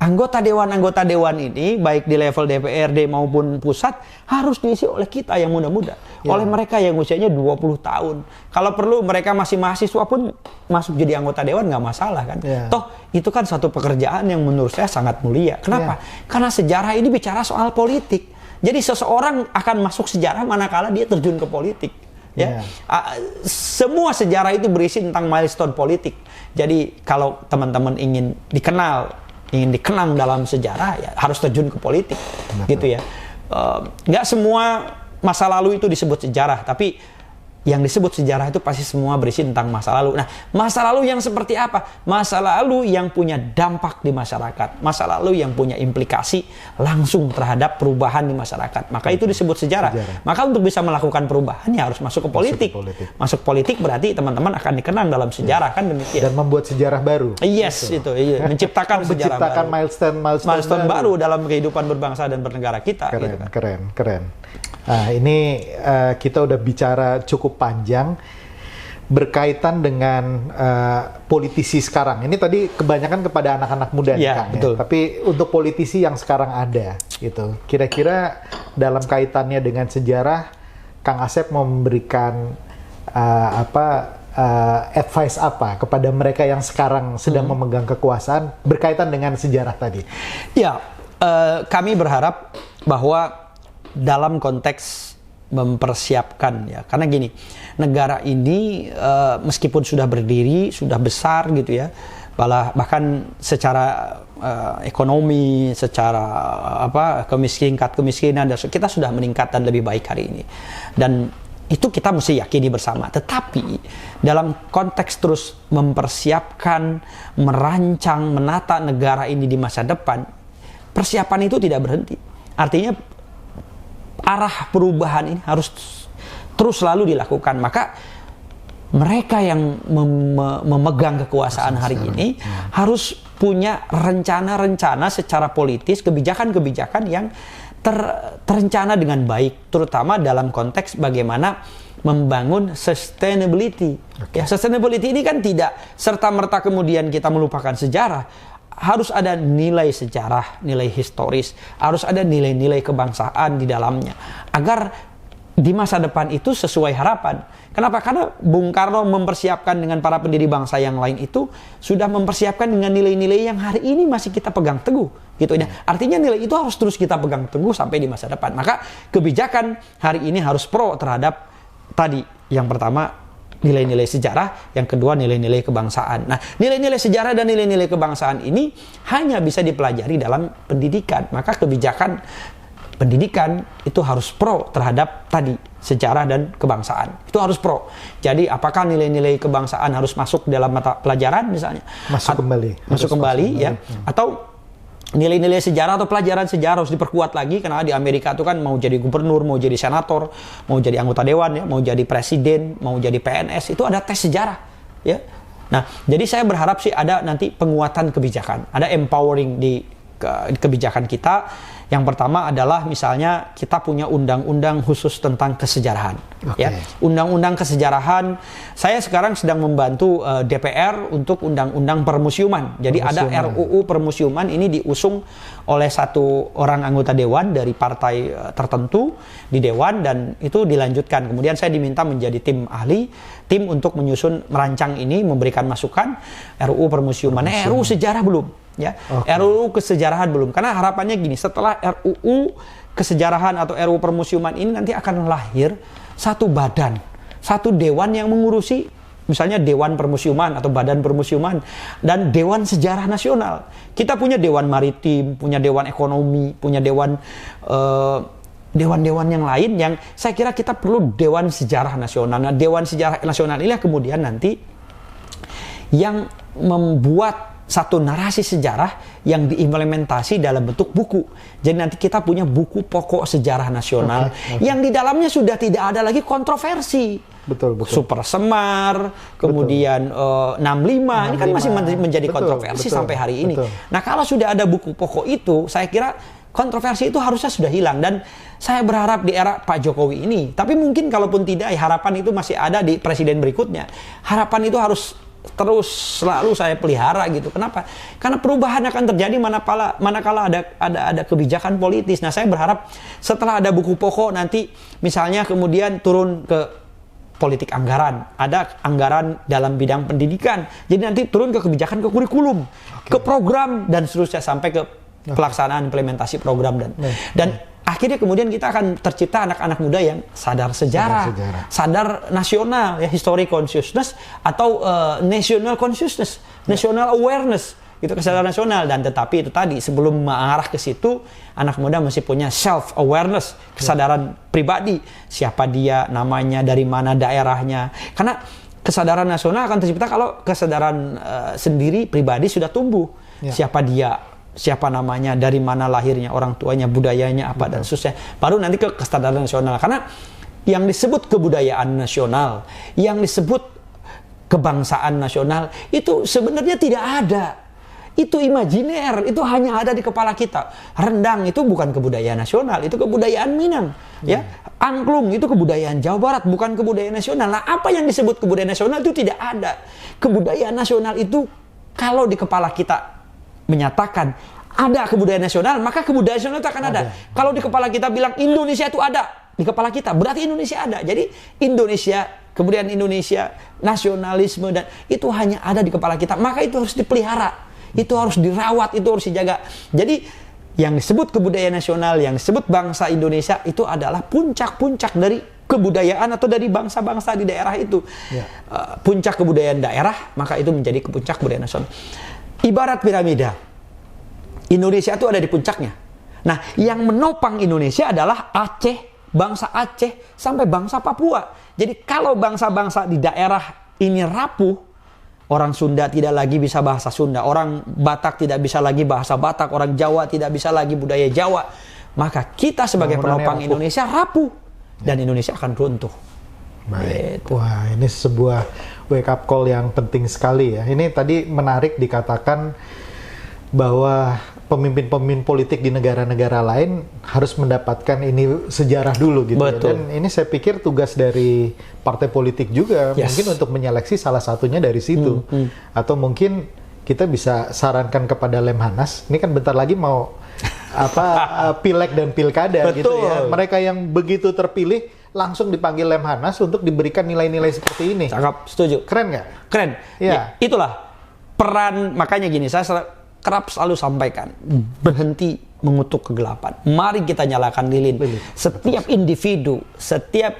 anggota dewan ini baik di level DPRD maupun pusat harus diisi oleh kita yang muda-muda. Oleh mereka yang usianya 20 tahun. Kalau perlu mereka masih mahasiswa pun masuk jadi anggota dewan nggak masalah kan. Toh itu kan satu pekerjaan yang menurut saya sangat mulia. Kenapa? Karena sejarah ini bicara soal politik. Jadi seseorang akan masuk sejarah manakala dia terjun ke politik. Semua sejarah itu berisi tentang milestone politik. Jadi kalau teman-teman ingin dikenang dalam sejarah ya harus terjun ke politik. Gitu ya. Nggak semua masa lalu itu disebut sejarah, tapi yang disebut sejarah itu pasti semua berisi tentang masa lalu. Nah, masa lalu yang seperti apa? Masa lalu yang punya dampak di masyarakat. Masa lalu yang punya implikasi langsung terhadap perubahan di masyarakat. Maka itu disebut sejarah. Maka untuk bisa melakukan perubahan ya harus masuk ke politik. Masuk politik berarti teman-teman akan dikenang dalam sejarah kan demikian. Dan membuat sejarah baru. Yes, itu. Menciptakan sejarah baru. milestone baru dalam kehidupan berbangsa dan bernegara kita. Keren, gitu kan. keren. Nah, ini kita udah bicara cukup panjang berkaitan dengan politisi sekarang. Ini tadi kebanyakan kepada anak-anak muda nih, Kang. Ya. Tapi untuk politisi yang sekarang ada, gitu. Kira-kira dalam kaitannya dengan sejarah, Kang Asep mau memberikan advice apa kepada mereka yang sekarang sedang memegang kekuasaan berkaitan dengan sejarah tadi? Ya, kami berharap bahwa dalam konteks mempersiapkan ya, karena gini, negara ini meskipun sudah berdiri, sudah besar gitu ya, bahkan secara ekonomi, secara kemiskinan kita sudah meningkat dan lebih baik hari ini, dan itu kita mesti yakini bersama. Tetapi dalam konteks terus mempersiapkan, merancang, menata negara ini di masa depan, persiapan itu tidak berhenti. Artinya arah perubahan ini harus terus selalu dilakukan. Maka mereka yang memegang kekuasaan hari ini harus punya rencana-rencana secara politis, kebijakan-kebijakan yang terencana dengan baik, terutama dalam konteks bagaimana membangun sustainability. Ya, sustainability ini kan tidak serta-merta kemudian kita melupakan sejarah. Harus ada nilai sejarah, nilai historis, harus ada nilai-nilai kebangsaan di dalamnya, agar di masa depan itu sesuai harapan. Kenapa? Karena Bung Karno mempersiapkan dengan para pendiri bangsa yang lain itu sudah mempersiapkan dengan nilai-nilai yang hari ini masih kita pegang teguh, gitu ya. Artinya nilai itu harus terus kita pegang teguh sampai di masa depan. Maka kebijakan hari ini harus pro terhadap tadi, yang pertama nilai-nilai sejarah, yang kedua nilai-nilai kebangsaan. Nah, nilai-nilai sejarah dan nilai-nilai kebangsaan ini hanya bisa dipelajari dalam pendidikan. Maka kebijakan pendidikan itu harus pro terhadap tadi sejarah dan kebangsaan. Itu harus pro. Jadi apakah nilai-nilai kebangsaan harus masuk dalam mata pelajaran misalnya? Masuk kembali ya. Atau nilai-nilai sejarah atau pelajaran sejarah harus diperkuat lagi, karena di Amerika itu kan mau jadi gubernur, mau jadi senator, mau jadi anggota dewan ya, mau jadi presiden, mau jadi PNS, itu ada tes sejarah ya. Nah, jadi saya berharap sih ada nanti penguatan kebijakan, ada empowering di kebijakan kita. Yang pertama adalah misalnya kita punya undang-undang khusus tentang kesejarahan. Ya, undang-undang kesejarahan. Saya sekarang sedang membantu DPR untuk undang-undang permusiuman. Jadi ada RUU permusiuman, ini diusung oleh satu orang anggota dewan dari partai tertentu di dewan, dan itu dilanjutkan. Kemudian saya diminta menjadi tim ahli, tim untuk menyusun, merancang ini, memberikan masukan RUU permusiuman. RUU sejarah belum. Ya, RUU kesejarahan belum, karena harapannya gini, setelah RUU kesejarahan atau RUU permusiuman ini nanti akan lahir satu badan, satu dewan yang mengurusi misalnya Dewan Permusiuman atau Badan Permusiuman dan Dewan Sejarah Nasional. Kita punya Dewan Maritim, punya Dewan Ekonomi, punya Dewan dewan-dewan yang lain yang saya kira kita perlu Dewan Sejarah Nasional. Nah, Dewan Sejarah Nasional inilah kemudian nanti yang membuat satu narasi sejarah yang diimplementasi dalam bentuk buku. Jadi nanti kita punya buku pokok sejarah nasional yang di dalamnya sudah tidak ada lagi kontroversi. Betul. Super Semar, kemudian 65, ini kan masih menjadi kontroversi sampai hari ini. Nah, kalau sudah ada buku pokok itu, saya kira kontroversi itu harusnya sudah hilang, dan saya berharap di era Pak Jokowi ini, tapi mungkin kalaupun tidak, harapan itu masih ada di presiden berikutnya. Harapan itu harus terus selalu saya pelihara gitu. Kenapa? Karena perubahan akan terjadi manakala ada kebijakan politis. Nah, saya berharap setelah ada buku pokok nanti misalnya kemudian turun ke politik anggaran, ada anggaran dalam bidang pendidikan. Jadi nanti turun ke kebijakan, ke kurikulum, ke program dan seterusnya sampai ke pelaksanaan implementasi program dan akhirnya kemudian kita akan tercipta anak-anak muda yang sadar sejarah, sadar nasional, ya, historic consciousness atau national consciousness, national awareness, itu kesadaran nasional. Dan tetapi itu tadi, sebelum mengarah ke situ, anak muda mesti punya self awareness, kesadaran pribadi, siapa dia, namanya, dari mana daerahnya. Karena kesadaran nasional akan tercipta kalau kesadaran sendiri pribadi sudah tumbuh, siapa dia, siapa namanya, dari mana lahirnya, orang tuanya, budayanya apa, dan seterusnya. Baru nanti ke kesadaran nasional. Karena yang disebut kebudayaan nasional, yang disebut kebangsaan nasional, itu sebenarnya tidak ada. Itu imajiner, itu hanya ada di kepala kita. Rendang itu bukan kebudayaan nasional, itu kebudayaan Minang. Ya, angklung itu kebudayaan Jawa Barat, bukan kebudayaan nasional. Nah, apa yang disebut kebudayaan nasional itu tidak ada. Kebudayaan nasional itu kalau di kepala kita menyatakan ada kebudayaan nasional, maka kebudayaan nasional itu akan ada. Kalau di kepala kita bilang Indonesia itu ada di kepala kita, berarti Indonesia ada. Jadi Indonesia, kemudian Indonesia, nasionalisme, dan itu hanya ada di kepala kita. Maka itu harus dipelihara, itu harus dirawat, itu harus dijaga. Jadi yang disebut kebudayaan nasional, yang disebut bangsa Indonesia itu adalah puncak-puncak dari kebudayaan atau dari bangsa-bangsa di daerah itu. Puncak kebudayaan daerah, maka itu menjadi puncak kebudayaan nasional. Ibarat piramida, Indonesia itu ada di puncaknya. Nah, yang menopang Indonesia adalah Aceh, bangsa Aceh sampai bangsa Papua. Jadi kalau bangsa-bangsa di daerah ini rapuh, orang Sunda tidak lagi bisa bahasa Sunda, orang Batak tidak bisa lagi bahasa Batak, orang Jawa tidak bisa lagi budaya Jawa, maka kita sebagai penopang Indonesia rapuh dan Indonesia akan runtuh. Baik. Wah, ini sebuah wake up call yang penting sekali ya. Ini tadi menarik dikatakan bahwa pemimpin-pemimpin politik di negara-negara lain harus mendapatkan ini sejarah dulu gitu ya. Dan ini saya pikir tugas dari partai politik juga mungkin untuk menyeleksi salah satunya dari situ. Atau mungkin kita bisa sarankan kepada Lemhanas, ini kan bentar lagi mau pileg dan pilkada gitu ya. Mereka yang begitu terpilih langsung dipanggil Lemhanas untuk diberikan nilai-nilai seperti ini. Cakep, setuju. Keren nggak? Keren. Ya, itulah peran, makanya gini, saya kerap selalu sampaikan, berhenti mengutuk kegelapan. Mari kita nyalakan lilin. Setiap individu, setiap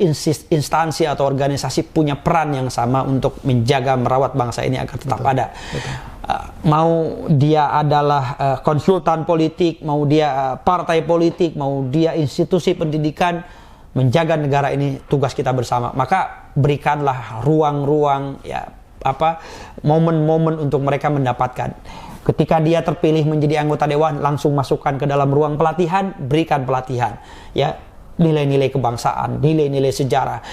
instansi atau organisasi punya peran yang sama untuk menjaga, merawat bangsa ini agar tetap ada. Mau dia adalah konsultan politik, mau dia partai politik, mau dia institusi pendidikan, menjaga negara ini tugas kita bersama. Maka berikanlah ruang-ruang, momen-momen untuk mereka mendapatkan. Ketika dia terpilih menjadi anggota dewan, langsung masukkan ke dalam ruang pelatihan, berikan pelatihan, ya, nilai-nilai kebangsaan, nilai-nilai sejarah,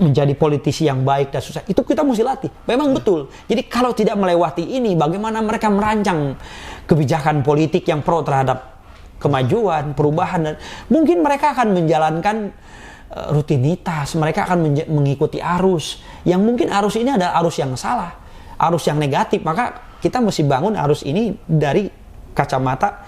menjadi politisi yang baik dan sukses. Itu kita mesti latih. Memang betul. Jadi kalau tidak melewati ini, bagaimana mereka merancang kebijakan politik yang pro terhadap kemajuan, perubahan, dan mungkin mereka akan menjalankan rutinitas, mereka akan mengikuti arus, yang mungkin arus ini adalah arus yang salah, arus yang negatif. Maka kita mesti bangun arus ini dari kacamata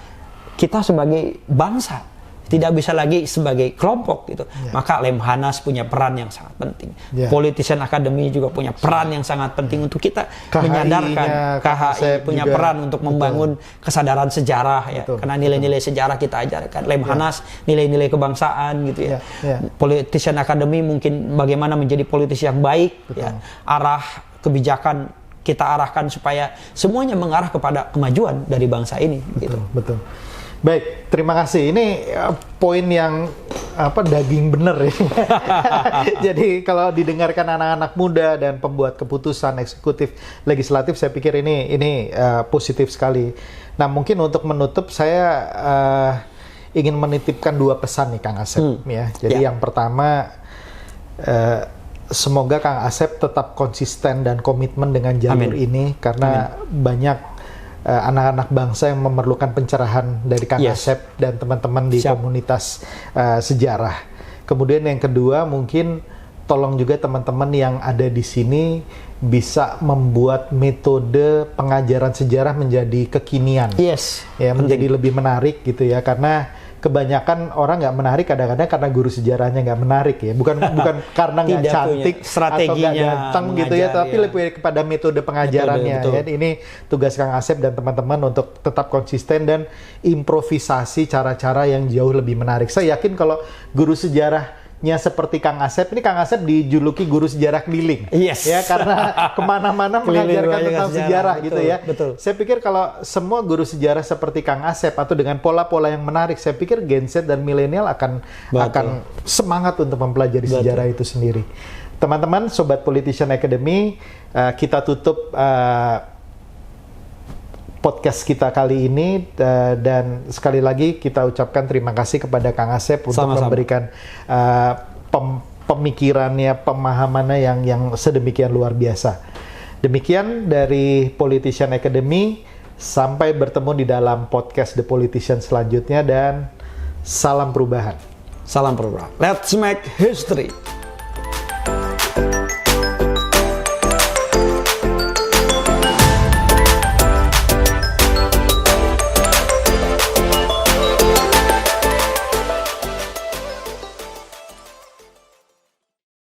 kita sebagai bangsa, tidak bisa lagi sebagai kelompok gitu. Maka Lemhanas punya peran yang sangat penting. Politician Academy juga punya peran yang sangat penting untuk kita menyadarkan. KHI punya peran untuk membangun kesadaran sejarah ya. Karena nilai-nilai sejarah kita ajarkan. Lemhanas nilai-nilai kebangsaan gitu ya. Politician Academy mungkin bagaimana menjadi politisi yang baik ya. Arah kebijakan kita arahkan supaya semuanya mengarah kepada kemajuan dari bangsa ini. Gitu. Betul. Baik, terima kasih. Ini poin yang daging bener ya. Jadi kalau didengarkan anak-anak muda dan pembuat keputusan eksekutif, legislatif, saya pikir ini positif sekali. Nah, mungkin untuk menutup saya ingin menitipkan 2 pesan nih Kang Asep ya. Jadi yang pertama, semoga Kang Asep tetap konsisten dan komitmen dengan jalur ini karena banyak anak-anak bangsa yang memerlukan pencerahan dari Kang Asep dan teman-teman di komunitas sejarah. Kemudian yang kedua, mungkin tolong juga teman-teman yang ada di sini bisa membuat metode pengajaran sejarah menjadi kekinian. Ya, menjadi lebih menarik gitu ya, karena kebanyakan orang nggak menarik kadang-kadang karena guru sejarahnya nggak menarik ya, bukan karena nggak cantik atau nggak ganteng gitu ya, tapi lebih kepada metode pengajarannya. Ya, ini tugas Kang Asep dan teman-teman untuk tetap konsisten dan improvisasi cara-cara yang jauh lebih menarik. Saya yakin kalau guru sejarahnya seperti Kang Asep, ini Kang Asep dijuluki guru sejarah keliling, ya, karena kemana-mana mengajarkan tentang sejarah gitu ya. Saya pikir kalau semua guru sejarah seperti Kang Asep atau dengan pola-pola yang menarik, saya pikir Gen Z dan milenial akan semangat untuk mempelajari sejarah itu sendiri. Teman-teman, Sobat Politician Academy, kita tutup podcast kita kali ini dan sekali lagi kita ucapkan terima kasih kepada Kang Asep untuk memberikan pemikirannya, pemahamannya yang sedemikian luar biasa. Demikian dari Politician Academy, sampai bertemu di dalam podcast The Politician selanjutnya dan salam perubahan. Salam perubahan. Let's make history.